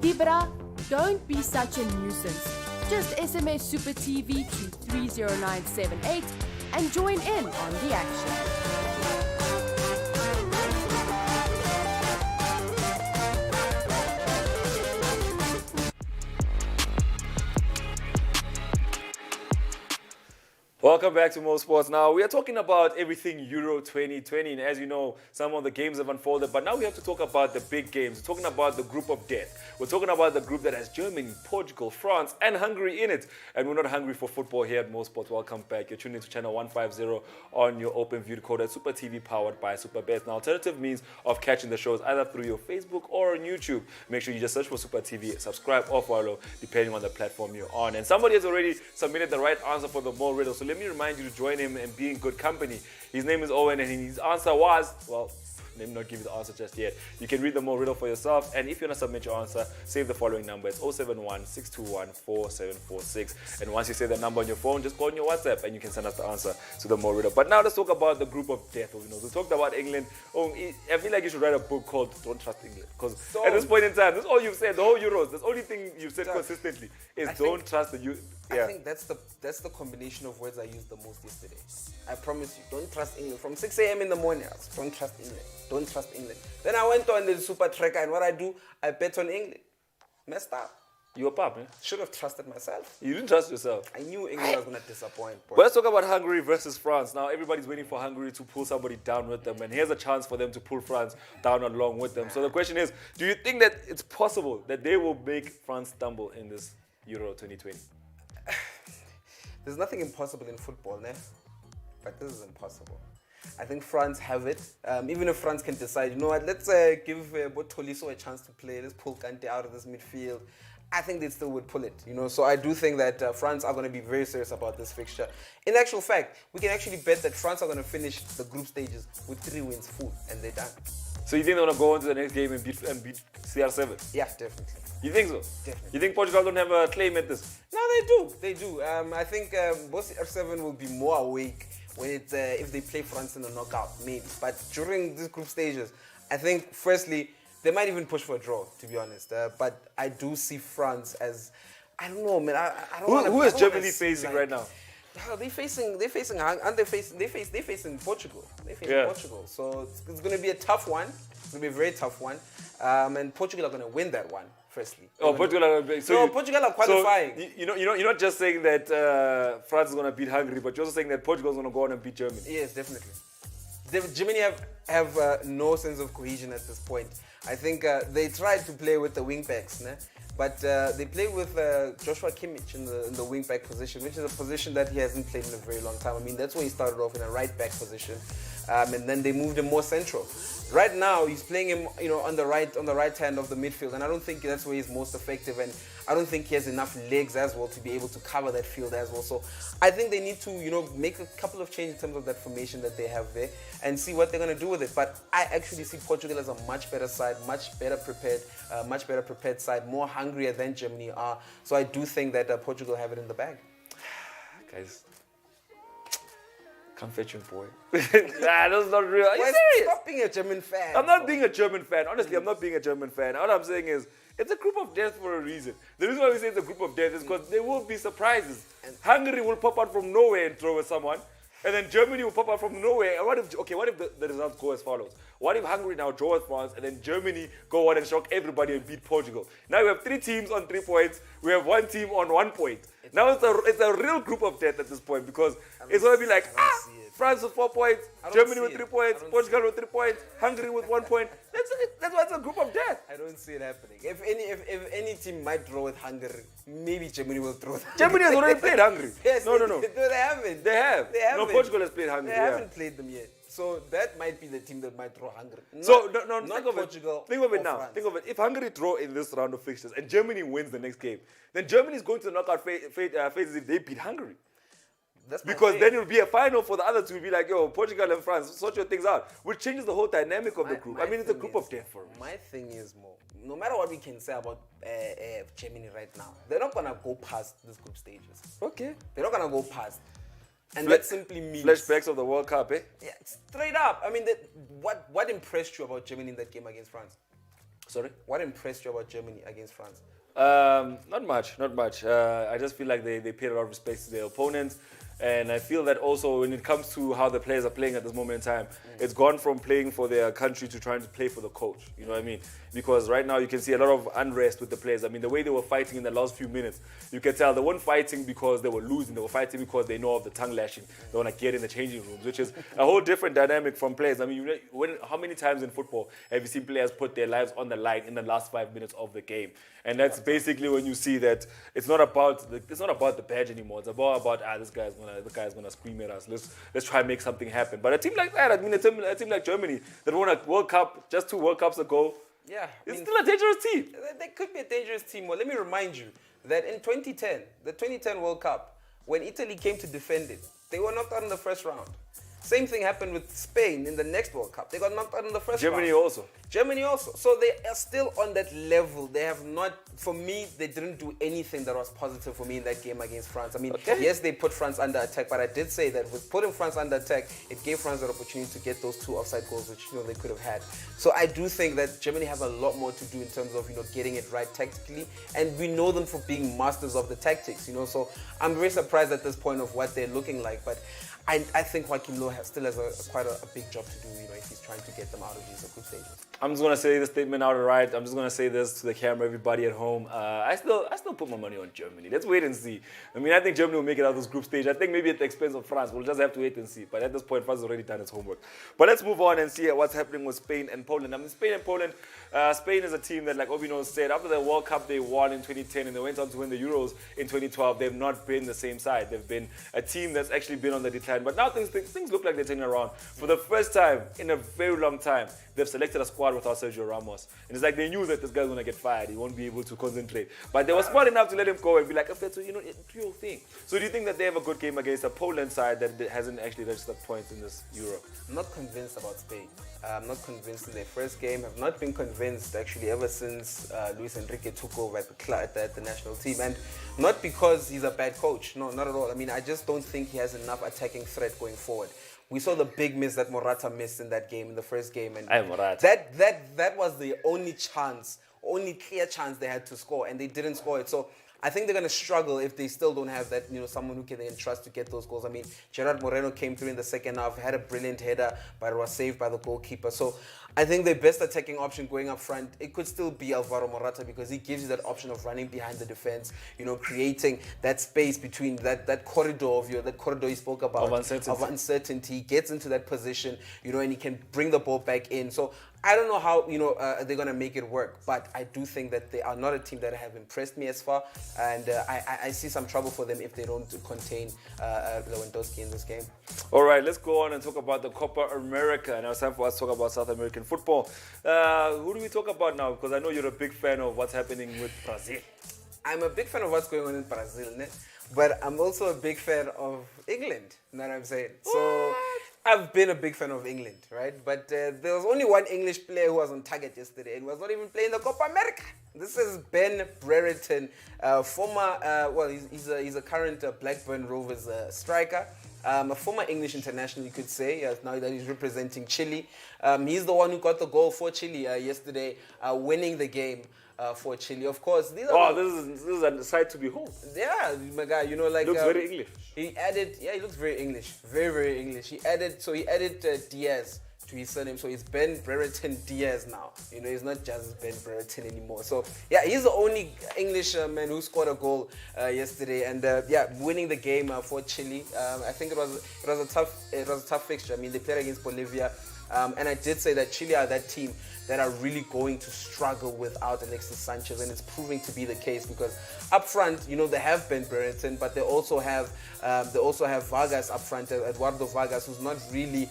[SPEAKER 8] Dibra, don't be such a nuisance. Just SMS Super TV to 30978 and join in on the action.
[SPEAKER 3] Welcome back to Mo Sports. Now, we are talking about everything Euro 2020. And as you know, some of the games have unfolded. But now we have to talk about the big games. We're talking about the group of death. We're talking about the group that has Germany, Portugal, France, and Hungary in it. And we're not hungry for football here at Mo Sports. Welcome back. You're tuning into channel 150 on your OpenView decoder, Super TV powered by SuperBets. Now, alternative means of catching the shows either through your Facebook or on YouTube. Make sure you just search for Super TV, subscribe or follow, depending on the platform you're on. And somebody has already submitted the right answer for the Mo riddle. So let me remind you to join him and be in good company. His name is Owen and his answer was, well, let me not give you the answer just yet. You can read the Mo riddle for yourself, and if you want to submit your answer, save the following number. It's 071 621 4746. And once you say that number on your phone, just go on your WhatsApp and you can send us the answer to the Mo riddle. But now let's talk about the group of death. We talked about England. I feel like you should write a book called Don't Trust England. Because at this point in time, that's all you've said, the whole Euros. That's the only thing you've said consistently is don't trust the youth.
[SPEAKER 4] I think that's the combination of words I used the most yesterday. I promise you, don't trust England. From 6 a.m. in the morning, I was, don't trust England. Don't trust England. Then I went on the Super Tracker, and what I do, I bet on England. Messed up.
[SPEAKER 3] You were pub, man.
[SPEAKER 4] Should have trusted myself.
[SPEAKER 3] You didn't trust yourself.
[SPEAKER 4] I knew England was going to disappoint. Bro.
[SPEAKER 3] But let's talk about Hungary versus France. Now, everybody's waiting for Hungary to pull somebody down with them, and here's a chance for them to pull France down along with them. So the question is, do you think that it's possible that they will make France stumble in this Euro 2020?
[SPEAKER 4] There's nothing impossible in football, né? But this is impossible. I think France have it. Even if France can decide, you know what, let's give Botoliso a chance to play. Let's pull Kante out of this midfield. I think they still would pull it, you know. So I do think that France are going to be very serious about this fixture. In actual fact, we can actually bet that France are going to finish the group stages with 3 wins full, and they're done.
[SPEAKER 3] So you think they're going to go on to the next game and beat CR7?
[SPEAKER 4] Yeah, definitely.
[SPEAKER 3] You think so?
[SPEAKER 4] Definitely.
[SPEAKER 3] You think Portugal don't have a claim at this?
[SPEAKER 4] No, they do. They do. I think both CR7 will be more awake when if they play France in the knockout, maybe. But during these group stages, I think, firstly, they might even push for a draw, to be honest. But I do see France as, I don't know, man. I don't want to.
[SPEAKER 3] Who is Germany facing right now?
[SPEAKER 4] They're facing Portugal. They're facing Portugal. So it's going to be a tough one. It's going to be a very tough one. And Portugal are going to win that one, firstly.
[SPEAKER 3] Portugal are going to
[SPEAKER 4] Portugal are qualifying.
[SPEAKER 3] So, you're not just saying that France is going to beat Hungary, but you're also saying that Portugal is going to go on and beat Germany.
[SPEAKER 4] Yes, definitely. Germany have no sense of cohesion at this point. I think they tried to play with the wing backs, né? But they play with Joshua Kimmich in the wing back position, which is a position that he hasn't played in a very long time. I mean, that's where he started off, in a right back position. and then they moved him more central. Right now, he's playing him, on the right hand of the midfield, and I don't think that's where he's most effective, and I don't think he has enough legs as well to be able to cover that field as well. So I think they need to, make a couple of changes in terms of that formation that they have there and see what they're going to do with it. But I actually see Portugal as a much better side, much better prepared side, more hungrier than Germany are. So I do think that Portugal have it in the bag.
[SPEAKER 3] Guys, come fetch him, boy. Nah, that's not real. Are you serious?
[SPEAKER 4] Stop being a German fan.
[SPEAKER 3] I'm not being a German fan. Honestly, I'm not being a German fan. All I'm saying is, it's a group of death for a reason. The reason why we say it's a group of death is because there will be surprises. Hungary will pop out from nowhere and throw at someone. And then Germany will pop out from nowhere. And what if the results go as follows? What if Hungary now draw with France and then Germany go on and shock everybody and beat Portugal? Now we have 3 teams on 3 points. We have 1 team on 1 point. Now it's a real group of death at this point because it's going to be like, France with 4 points, Germany with 3 points, Portugal with 3 points, Hungary with 1 point. That's why it's a group of death.
[SPEAKER 4] I don't see it happening. If any team might draw with Hungary, maybe Germany will draw.
[SPEAKER 3] Germany has already played Hungary.
[SPEAKER 4] Yes,
[SPEAKER 3] No.
[SPEAKER 4] They haven't.
[SPEAKER 3] They have. No, Portugal has played Hungary.
[SPEAKER 4] They haven't played them yet. So that might be the team that might draw Hungary.
[SPEAKER 3] Not
[SPEAKER 4] think of Portugal.
[SPEAKER 3] Think of it
[SPEAKER 4] or
[SPEAKER 3] now.
[SPEAKER 4] France.
[SPEAKER 3] Think of it. If Hungary draw in this round of fixtures and Germany wins the next game, then Germany is going to the knockout phases if they beat Hungary.
[SPEAKER 4] That's my
[SPEAKER 3] Because
[SPEAKER 4] thing.
[SPEAKER 3] then it will be a final for the other two. Be like, yo, Portugal and France, sort your things out, which changes the whole dynamic of the group. I mean, it's a group of death for me.
[SPEAKER 4] My thing is more. No matter what we can say about Germany right now, they're not gonna go past these group stages.
[SPEAKER 3] Okay.
[SPEAKER 4] They're not gonna go past. And that simply means
[SPEAKER 3] Flashbacks of the World Cup, eh?
[SPEAKER 4] Yeah, straight up. I mean, what impressed you about Germany in that game against France?
[SPEAKER 3] Sorry?
[SPEAKER 4] What impressed you about Germany against France?
[SPEAKER 3] Not much. I just feel like they paid a lot of respect to their opponents. And I feel that also when it comes to how the players are playing at this moment in time, it's gone from playing for their country to trying to play for the coach. You know what I mean? Because right now you can see a lot of unrest with the players. I mean, the way they were fighting in the last few minutes, you can tell they weren't fighting because they were losing. They were fighting because they know of the tongue lashing. They want to get in the changing rooms, which is a whole different dynamic from players. I mean, how many times in football have you seen players put their lives on the line in the last 5 minutes of the game? And that's basically when you see that it's not about the badge anymore. It's about this guy's gonna scream at us. Let's try and make something happen. But a team like that, I mean, a team like Germany that won a World Cup just 2 World Cups ago,
[SPEAKER 4] Yeah,
[SPEAKER 3] it's still a dangerous team.
[SPEAKER 4] They could be a dangerous team. Well, let me remind you that in 2010, the 2010 World Cup, when Italy came to defend it, they were knocked out in the first round. Same thing happened with Spain in the next World Cup. They got knocked out in the first round. Germany also. So they are still on that level. They have not, for me, they didn't do anything that was positive for me in that game against France. I mean, yes, they put France under attack, but I did say that with putting France under attack, it gave France that opportunity to get those 2 offside goals, which they could have had. So I do think that Germany have a lot more to do in terms of getting it right tactically, and we know them for being masters of the tactics. So I'm very surprised at this point of what they're looking like, but I think Joachim Low still has quite a big job to do, if he's trying to get them out of these group stages.
[SPEAKER 3] I'm just gonna say this statement outright. I'm just gonna say this to the camera, everybody at home. I still put my money on Germany. Let's wait and see. I mean, I think Germany will make it out of this group stage. I think maybe at the expense of France. We'll just have to wait and see. But at this point, France has already done its homework. But let's move on and see what's happening with Spain and Poland. I mean, Spain and Poland. Spain is a team that, like OB.KNOWS said, after the World Cup they won in 2010 and they went on to win the Euros in 2012, they've not been the same side. They've been a team that's actually been on the decline. But now things look like they're turning around. For the first time in a very long time, they've selected a squad without Sergio Ramos. And it's like they knew that this guy's going to get fired. He won't be able to concentrate. But they were smart enough to let him go and be like, okay, so, do your thing. So do you think that they have a good game against a Poland side that hasn't actually registered points in this Euro?
[SPEAKER 4] I'm not convinced about Spain. I'm not convinced in their first game. I've not been convinced actually ever since Luis Enrique took over at the national team. And not because he's a bad coach. No, not at all. I mean, I just don't think he has enough attacking threat going forward. We saw the big miss that Morata missed in that game, in the first game. And that was the only clear chance they had to score, and they didn't score it. So I think they're going to struggle if they still don't have that, someone who they can trust to get those goals. I mean, Gerard Moreno came through in the second half, had a brilliant header, but it was saved by the goalkeeper. So I think their best attacking option going up front, it could still be Alvaro Morata, because he gives you that option of running behind the defense, creating that space between that corridor that corridor you spoke about of uncertainty. He gets into that position, and he can bring the ball back in. So I don't know how they're going to make it work, but I do think that they are not a team that have impressed me as far. And I see some trouble for them if they don't contain Lewandowski in this game.
[SPEAKER 3] All right, let's go on and talk about the Copa America. Now it's time for us to talk about South American football. Who do we talk about now? Because I know you're a big fan of what's happening with Brazil.
[SPEAKER 4] I'm a big fan of what's going on in Brazil, but I'm also a big fan of England. You know what I'm saying? So I've been a big fan of England, right? But there was only one English player who was on target yesterday and was not even playing the Copa America. This is Ben Brereton, former, he's a current Blackburn Rovers striker. A former English international, you could say, now that he's representing Chile. He's the one who got the goal for Chile yesterday, winning the game for Chile. Of course, these are
[SPEAKER 3] this is a sight to behold.
[SPEAKER 4] yeah, my guy, you know, like
[SPEAKER 3] Looks very English.
[SPEAKER 4] He added, he looks very English, very English. He added Diaz to his surname, so it's Ben Brereton Diaz now. You know, he's not just Ben Brereton anymore. So yeah, he's the only English man who scored a goal yesterday, and winning the game for Chile. I think it was a tough fixture. I mean, they played against Bolivia, and I did say that Chile are that team that are really going to struggle without Alexis Sanchez, and it's proving to be the case because up front, you know, they have Ben Brereton, but they also have Vargas up front, Eduardo Vargas, who's not really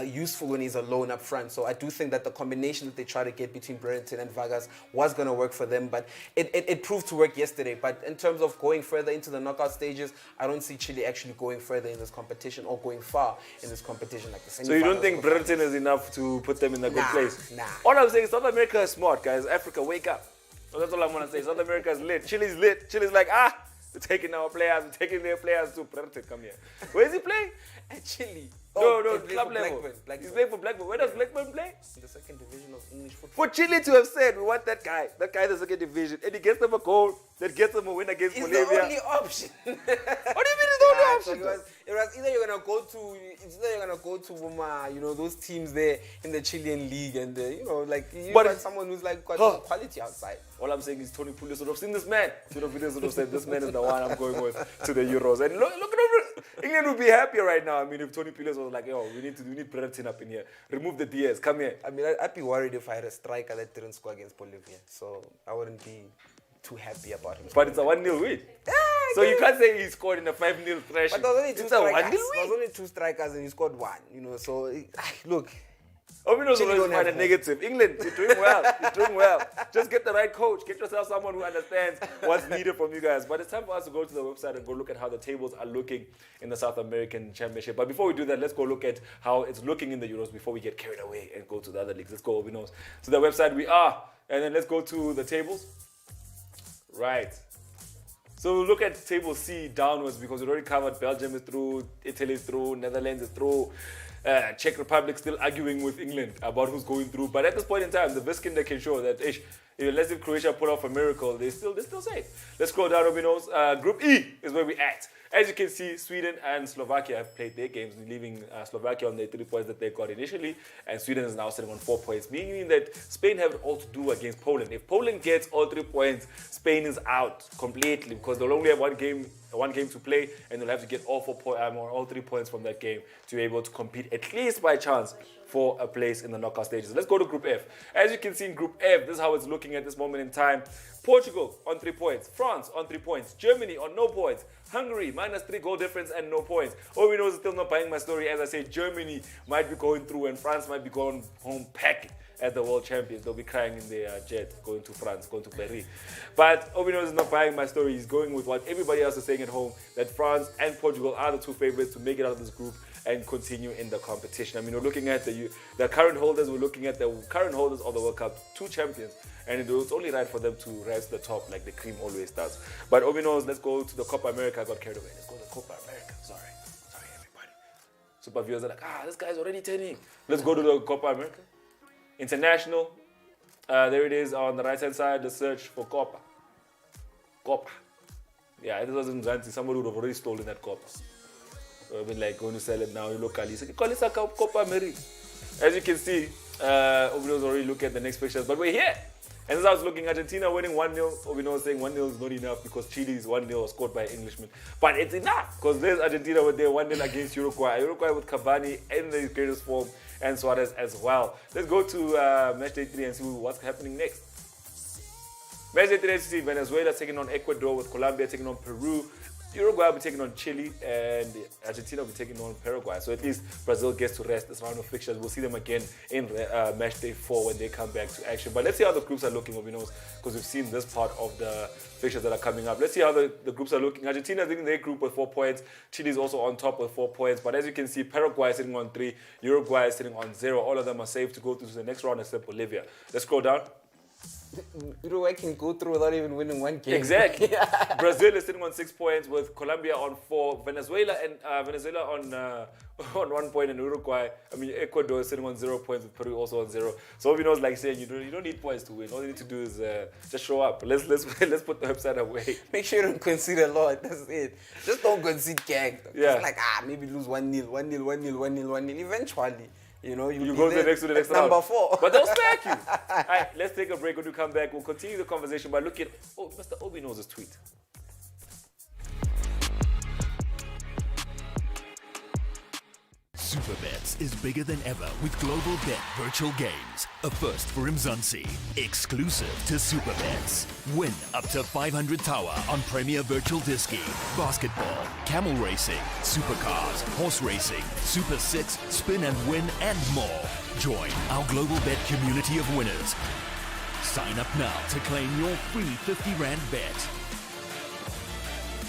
[SPEAKER 4] useful when he's alone up front. So I do think that the combination that they try to get between Brereton and Vargas was going to work for them, but it proved to work yesterday. But in terms of going further into the knockout stages, I don't see Chile actually going further in this competition or going far in this competition like the semifinals.
[SPEAKER 3] So you don't think Brereton is enough to put them in a good place?
[SPEAKER 4] Nah.
[SPEAKER 3] All I'm saying is South America is smart, guys. Africa, wake up. So that's all I'm going to say. South America is lit. Chile's lit. Chile's like, we're taking our players. We're taking their players to Brereton. Come here. Where is he playing?
[SPEAKER 4] At Chile.
[SPEAKER 3] No, club level.
[SPEAKER 4] Blackburn.
[SPEAKER 3] He's playing for Blackburn. Where does Blackburn play?
[SPEAKER 4] In the second division of English football.
[SPEAKER 3] For Chile to have said, we want that guy in the second division, and he gets them a goal that gets them a win against
[SPEAKER 4] It's
[SPEAKER 3] Bolivia.
[SPEAKER 4] the only option.
[SPEAKER 3] What do you mean it's the only option?
[SPEAKER 4] So it was either you're gonna go to those teams there in the Chilean league, and you got someone who's like got some quality outside.
[SPEAKER 3] All I'm saying is Tony Pulis would have seen this man. Tony Pulis would have said, this man is the one I'm going with to the Euros. And look at over. England would be happy right now. I mean, if Tony Pulis was like, we need Brereton up in here. Remove the DS. Come here.
[SPEAKER 4] I mean, I'd be worried if I had a striker that didn't score against Bolivia. So I wouldn't be too happy about him.
[SPEAKER 3] But it's a 1-0 win. So you can't say he scored in a 5-0 thrashing.
[SPEAKER 4] But there was only two strikers.
[SPEAKER 3] There
[SPEAKER 4] was only two strikers and he scored one. So look.
[SPEAKER 3] Obinos always find a negative. England, you're doing well. You're doing well. Just get the right coach. Get yourself someone who understands what's needed from you guys. But it's time for us to go to the website and go look at how the tables are looking in the South American Championship. But before we do that, let's go look at how it's looking in the Euros before we get carried away and go to the other leagues. Let's go, Obinos. To the website we are. And then let's go to the tables. Right. So we'll look at table C downwards because we already covered Belgium is through, Italy is through, Netherlands is through. Czech Republic still arguing with England about who's going through. But at this point in time, the Viskinder can show that unless if Croatia pull off a miracle, they're still safe. Let's scroll down, Obinos. Group E is where we're at. As you can see, Sweden and Slovakia have played their games, leaving Slovakia on their 3 points that they got initially, and Sweden is now sitting on 4 points, meaning that Spain have it all to do against Poland. If Poland gets all 3 points, Spain is out completely because they'll only have one game to play, and they'll have to get all 3 points from that game to be able to compete at least by chance for a place in the knockout stages. Let's go to Group F. As you can see in Group F, this is how it's looking at this moment in time. Portugal on 3 points, France on 3 points, Germany on no points, Hungary -3 goal difference and no points. All we know is still not buying my story. As I say, Germany might be going through and France might be going home packing as the world champions. They'll be crying in their jet going to France, going to Paris. But Obino is not buying my story. He's going with what everybody else is saying at home, that France and Portugal are the 2 favorites to make it out of this group and continue in the competition. I mean, we're looking at the current holders. We're looking at the current holders of the World Cup, 2 champions. And it's only right for them to rise to the top like the cream always does. But Obinos, let's go to the Copa America. I got carried away. Let's go to the Copa America. Sorry, everybody. Super viewers are like, this guy's already turning. Let's go to the Copa America. International. There it is on the right-hand side, the search for Copa. Yeah, it wasn't Zanzi. Somebody would have already stolen that Copa. So I've been like going to sell it now locally. So call it a Copa America. As you can see, Obinos already look at the next pictures, but we're here. And as I was looking, Argentina winning 1-0. Obino saying 1-0 is not enough because Chile's 1-0 was scored by an Englishman. But it's enough because there's Argentina with their 1-0 against Uruguay. Uruguay with Cavani in the greatest form and Suarez as well. Let's go to match day 3 and see what's happening next. Match day today, see Venezuela taking on Ecuador, with Colombia taking on Peru. Uruguay will be taking on Chile, and Argentina will be taking on Paraguay. So at least Brazil gets to rest this round of fixtures. We'll see them again in match day 4 when they come back to action. But let's see how the groups are looking, because we've seen this part of the fixtures that are coming up. Let's see how the groups are looking. Argentina is in their group with 4 points. Chile is also on top with 4 points. But as you can see, Paraguay is sitting on 3. Uruguay is sitting on 0. All of them are safe to go through to the next round except Bolivia. Let's scroll down.
[SPEAKER 4] Uruguay can go through without even winning one game.
[SPEAKER 3] Exactly. Brazil is sitting on 6 points with Colombia on 4. Venezuela on 1 point, and Ecuador is sitting on 0 points with Peru also on 0. So Obi knows, like saying, you don't need points to win. All you need to do is just show up. Let's put the website away.
[SPEAKER 4] Make sure you don't concede a lot. That's it. Just don't concede gang.
[SPEAKER 3] Yeah.
[SPEAKER 4] It's like maybe lose 1-0, 1-0, 1-0, 1-0, 1-0. Eventually. You
[SPEAKER 3] go to the next round.
[SPEAKER 4] Number 4.
[SPEAKER 3] But they'll smack you. All right, let's take a break. When we come back, we'll continue the conversation by looking at Mr. Obi knows his tweet.
[SPEAKER 1] Superbets is bigger than ever with Global Bet Virtual Games. A first for Mzansi. Exclusive to Superbets. Win up to 500 tower on Premier Virtual Disky, basketball, camel racing, supercars, horse racing, Super 6, spin and win, and more. Join our Global Bet community of winners. Sign up now to claim your free 50 Rand bet.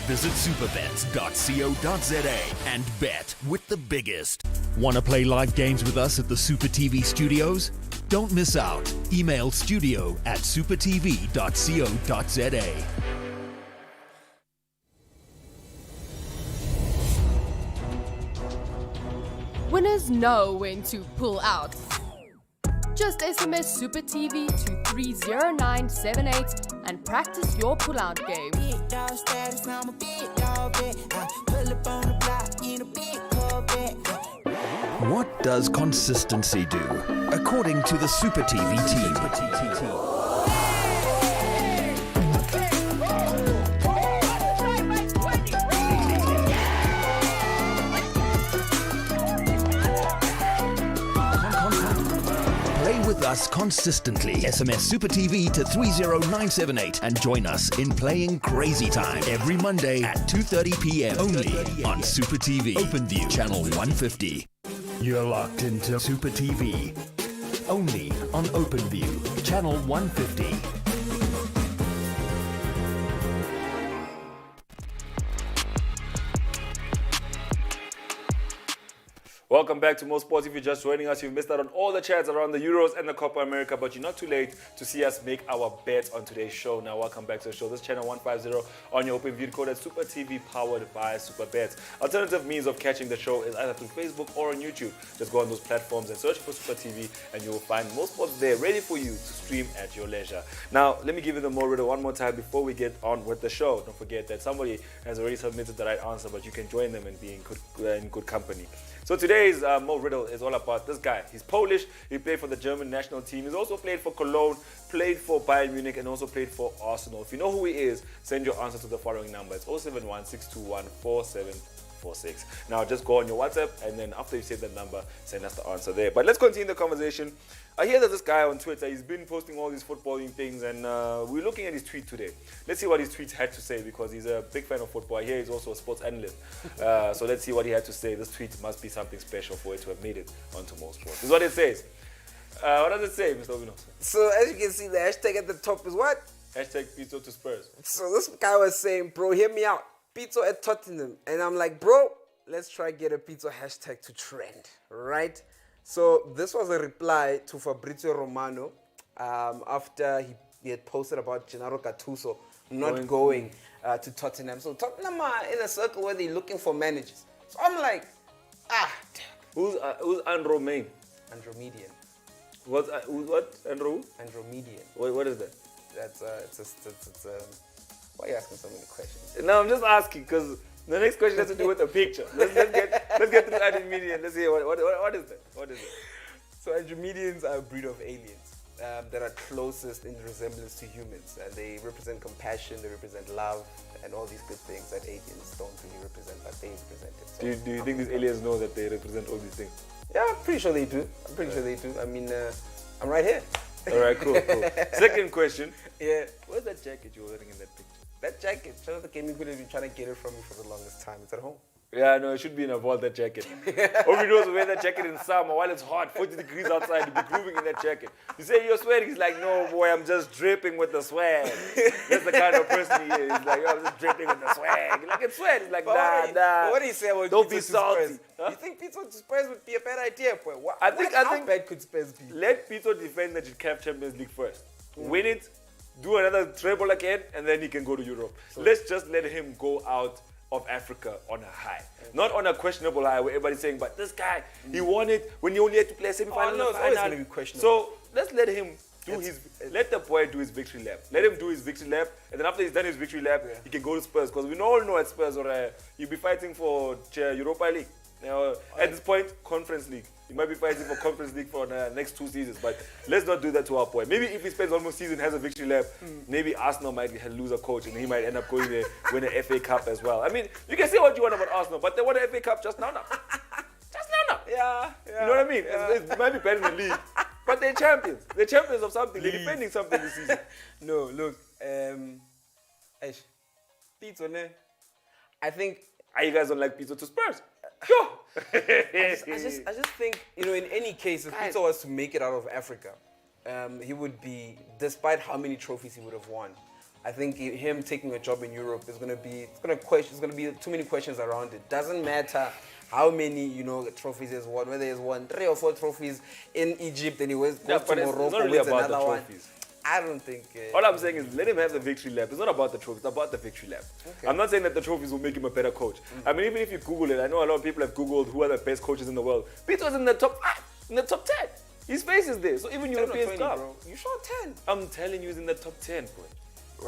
[SPEAKER 1] Visit superbets.co.za and bet with the biggest. Want to play live games with us at the Super TV studios? Don't miss out. Email studio@supertv.co.za.
[SPEAKER 8] Winners know when to pull out. Just SMS Super TV to 30978 and practice your pull-out game.
[SPEAKER 1] What does consistency do? According to the Super TV team. Play with us consistently. SMS Super TV to 30978 and join us in playing Crazy Time every Monday at 2:30 p.m. only on Super TV OpenView channel 150. You're locked into Super TV only on OpenView channel 150.
[SPEAKER 3] Welcome back to Mo Sports. If you're just joining us, you've missed out on all the chats around the Euros and the Copa America, but you're not too late to see us make our bets on today's show. Now, welcome back to the show. This is channel 150 on your open view code at Super TV, powered by Super Bets. Alternative means of catching the show is either through Facebook or on YouTube. Just go on those platforms and search for Super TV, and you will find Mo Sports there ready for you to stream at your leisure. Now, let me give you the Mo riddle one more time before we get on with the show. Don't forget that somebody has already submitted the right answer, but you can join them and be in good company. So today's Mo riddle is all about this guy. He's Polish. He played for the German national team. He's also played for Cologne, played for Bayern Munich, and also played for Arsenal. If you know who he is, send your answer to the following number. It's 071-621-4746. Now just go on your WhatsApp, and then after you say that number, send us the answer there. But let's continue the conversation. I hear that this guy on Twitter, he's been posting all these footballing things, and we're looking at his tweet today. Let's see what his tweet had to say, because he's a big fan of football. I hear he's also a sports analyst. So let's see what he had to say. This tweet must be something special for it to have made it onto Mo Sports. This is what it says. What does it say, Mr. Obino?
[SPEAKER 4] So as you can see, the hashtag at the top is what?
[SPEAKER 3] Hashtag Pizzo to Spurs.
[SPEAKER 4] So this guy was saying, bro, hear me out. Pizzo at Tottenham. And I'm like, bro, let's try get a Pizzo hashtag to trend, right? So this was a reply to Fabrizio Romano after he had posted about Gennaro Gattuso not going to Tottenham. So Tottenham are in a circle where they're looking for managers. So I'm like,
[SPEAKER 3] Who's Andromain?
[SPEAKER 4] Andromedian.
[SPEAKER 3] What? Andro?
[SPEAKER 4] Andromedian.
[SPEAKER 3] What is that?
[SPEAKER 4] That's why are you asking so many questions?
[SPEAKER 3] No, I'm just asking because the next question has to do with the picture. Let's get to the Andromedian. Let's see what is that? What is it?
[SPEAKER 4] So Andromedians are a breed of aliens that are closest in resemblance to humans. They represent compassion, they represent love, and all these good things that aliens don't really represent, but they represent it. So
[SPEAKER 3] do you think these aliens know that they represent all these things?
[SPEAKER 4] Yeah, I'm pretty sure they do. I mean, I'm right here.
[SPEAKER 3] All right, cool. Second question.
[SPEAKER 4] Yeah.
[SPEAKER 3] Where's that jacket you're wearing in that picture?
[SPEAKER 4] That jacket, shout out to gaming could have been trying to get it from me for the longest time. It's at home.
[SPEAKER 3] Yeah, no, it should be in a vault, that jacket. Obi knows wear that jacket in summer while it's hot, 40 degrees outside, you'll be grooving in that jacket. You say you're sweating, he's like, no, boy, I'm just dripping with the swag. That's the kind of person he is. He's like, I'm just dripping with the swag. You're like, it's sweat. He's like, nah.
[SPEAKER 4] What do you say about
[SPEAKER 3] Don't
[SPEAKER 4] pizza
[SPEAKER 3] be
[SPEAKER 4] to
[SPEAKER 3] salty.
[SPEAKER 4] Spurs?
[SPEAKER 3] Huh?
[SPEAKER 4] You think pizza to Spurs would be a bad idea, boy?
[SPEAKER 3] I think-
[SPEAKER 4] how bad could Spurs be?
[SPEAKER 3] Let Pito defend the CAF Champions League first. Win it, do another treble again, and then he can go to Europe. Let's just let him go out of Africa on a high. Not on a questionable high where everybody's saying, but this guy, he won it when he only had to play a semi-final
[SPEAKER 4] Oh, no,
[SPEAKER 3] and a
[SPEAKER 4] it's always
[SPEAKER 3] final.
[SPEAKER 4] gonna be questionable.
[SPEAKER 3] So let's let him do let the boy do his victory lap. Let him do his victory lap, and then after he's done his victory lap, he can go to Spurs. Because we all know at Spurs, you'll be fighting for Europa League. At this point, Conference League. He might be fighting for Conference League for the next 2 seasons, but let's not do that to our boy. Maybe if he spends almost season, has a victory lap, maybe Arsenal might lose a coach and he might end up going there, win an FA Cup as well. I mean, you can say what you want about Arsenal, but they won an FA Cup just now. Just now.
[SPEAKER 4] Yeah.
[SPEAKER 3] You know what I mean? It might be better in the league, but they're champions. They're champions of something. They're defending something this season.
[SPEAKER 4] No, look, pizza, ne? I think
[SPEAKER 3] You guys don't like pizza to Spurs? Sure.
[SPEAKER 4] I just think, in any case, if Pizza was to make it out of Africa, he would be, despite how many trophies he would have won, I think him taking a job in Europe is going to be too many questions around it. Doesn't matter how many, trophies he's won, whether he's won 3 or 4 trophies in Egypt and he goes to
[SPEAKER 3] but it's
[SPEAKER 4] Morocco,
[SPEAKER 3] not really
[SPEAKER 4] wins
[SPEAKER 3] about the
[SPEAKER 4] another one.
[SPEAKER 3] trophies.
[SPEAKER 4] I don't think...
[SPEAKER 3] All I'm saying is let him have the victory lap. It's not about the trophies, it's about the victory lap.
[SPEAKER 4] Okay.
[SPEAKER 3] I'm not saying that the trophies will make him a better coach. I mean, even if you Google it, I know a lot of people have Googled who are the best coaches in the world. Peter's in the top 5, in the top 10. His face is there, so even
[SPEAKER 4] 10 or
[SPEAKER 3] Europeans
[SPEAKER 4] 20,
[SPEAKER 3] come.
[SPEAKER 4] bro. You sure 10?
[SPEAKER 3] I'm telling you, he's in the top 10, bro.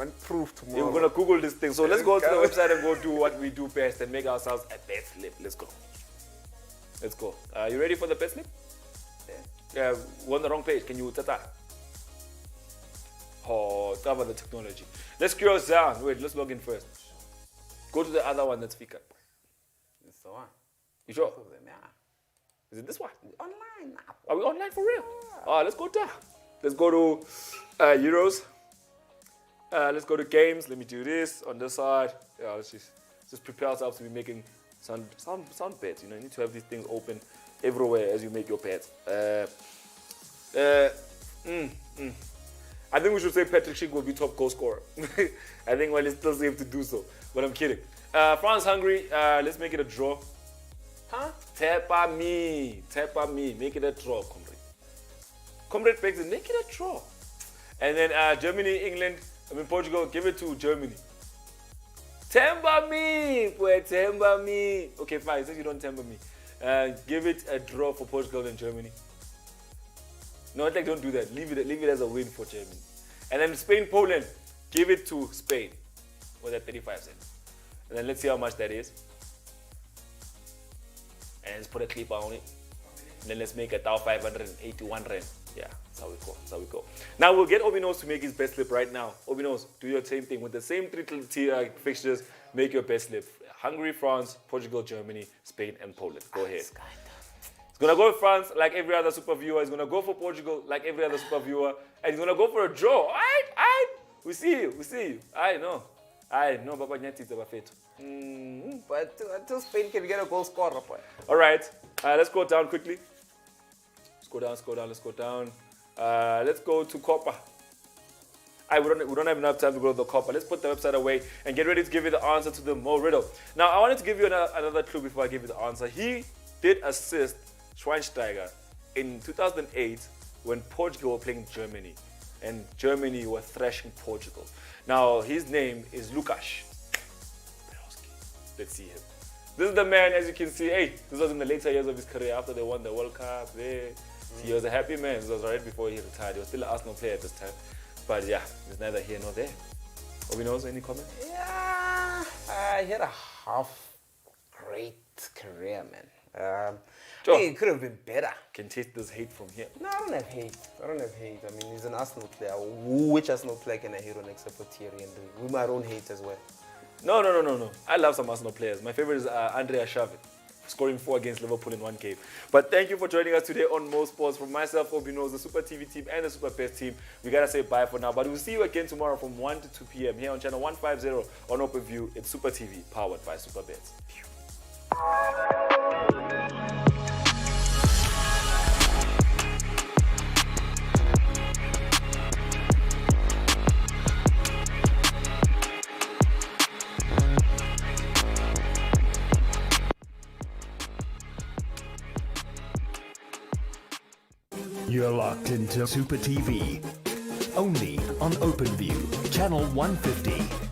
[SPEAKER 4] One proof tomorrow.
[SPEAKER 3] We're gonna Google this thing. So let's go to the website and go do what we do best and make ourselves a Betslip. Let's go. Let's go. You ready for the Betslip? Yeah. We're on the wrong page. Can you tata? Oh, cover the technology. Let's scroll down. Wait, let's log in first. Go to the other one that's featured.
[SPEAKER 4] It's the one.
[SPEAKER 3] You sure?
[SPEAKER 4] Both of them, yeah.
[SPEAKER 3] Is it this one?
[SPEAKER 4] Online now.
[SPEAKER 3] Are we online for real? Let's go down. Let's go to Euros. Let's go to games. Let me do this on this side. Yeah, let's just prepare ourselves to be making sound bets. You need to have these things open everywhere as you make your bets. I think we should say Patrick Schick will be top goal scorer. I think it's still safe to do so, but I'm kidding. France, Hungary, let's make it a draw.
[SPEAKER 4] Huh?
[SPEAKER 3] Tepa me, make it a draw, comrade. Comrade Bex, make it a draw. And then Germany, England, Portugal, give it to Germany. Temper me, boy, temper me. Okay, fine, since you don't temper me. Give it a draw for Portugal and Germany. No, don't do that. Leave it as a win for Germany. And then Spain, Poland, give it to Spain with that 35 cents. And then let's see how much that is. And let's put a clip on it. And then let's make 1,581 rand. Yeah, that's how we go. Now we'll get Obi.KNOWS to make his best slip right now. Obi.KNOWS, do your same thing. With the same 3 fixtures, make your best slip. Hungary, France, Portugal, Germany, Spain, and Poland. Go ahead. He's going to go for France like every other super viewer. He's going to go for Portugal like every other super viewer. And he's going to go for a draw. All right. We see you. I know, Baba Nyati is Bafeto.
[SPEAKER 4] But until Spain can get a goal scorer, boy.
[SPEAKER 3] All right. Let's go down quickly. Let's go down. Let's go to Copa. We don't have enough time to go to the Copa. Let's put the website away and get ready to give you the answer to the Mo riddle. Now, I wanted to give you another clue before I give you the answer. He did assist Schweinsteiger in 2008 when Portugal were playing Germany, and Germany were thrashing Portugal. Now, his name is Lukas. Let's see him. This is the man, as you can see. Hey, this was in the later years of his career after they won the World Cup. He was a happy man. This was right before he retired. He was still an Arsenal player at this time. But yeah, he's neither here nor there. Obi.KNOWS, any comment?
[SPEAKER 4] Yeah, he had a half-great career, man.
[SPEAKER 3] Sure.
[SPEAKER 4] I think it could have been better.
[SPEAKER 3] Can taste this hate from here.
[SPEAKER 4] No, I don't have hate. I mean, he's an Arsenal player. Which Arsenal player can I hate on except for Thierry Henry? We might own hate as well.
[SPEAKER 3] No. I love some Arsenal players. My favorite is Andrea Xavi scoring 4 against Liverpool in one game. But thank you for joining us today on Mo Sports. From myself, OB Knows, the Super TV team, and the Super Bets team, we gotta say bye for now. But we'll see you again tomorrow from 1 to 2 p.m. here on channel 150 on OpenView. It's Super TV, powered by Super Bets.
[SPEAKER 1] You're locked into Super TV. Only on OpenView, channel 150.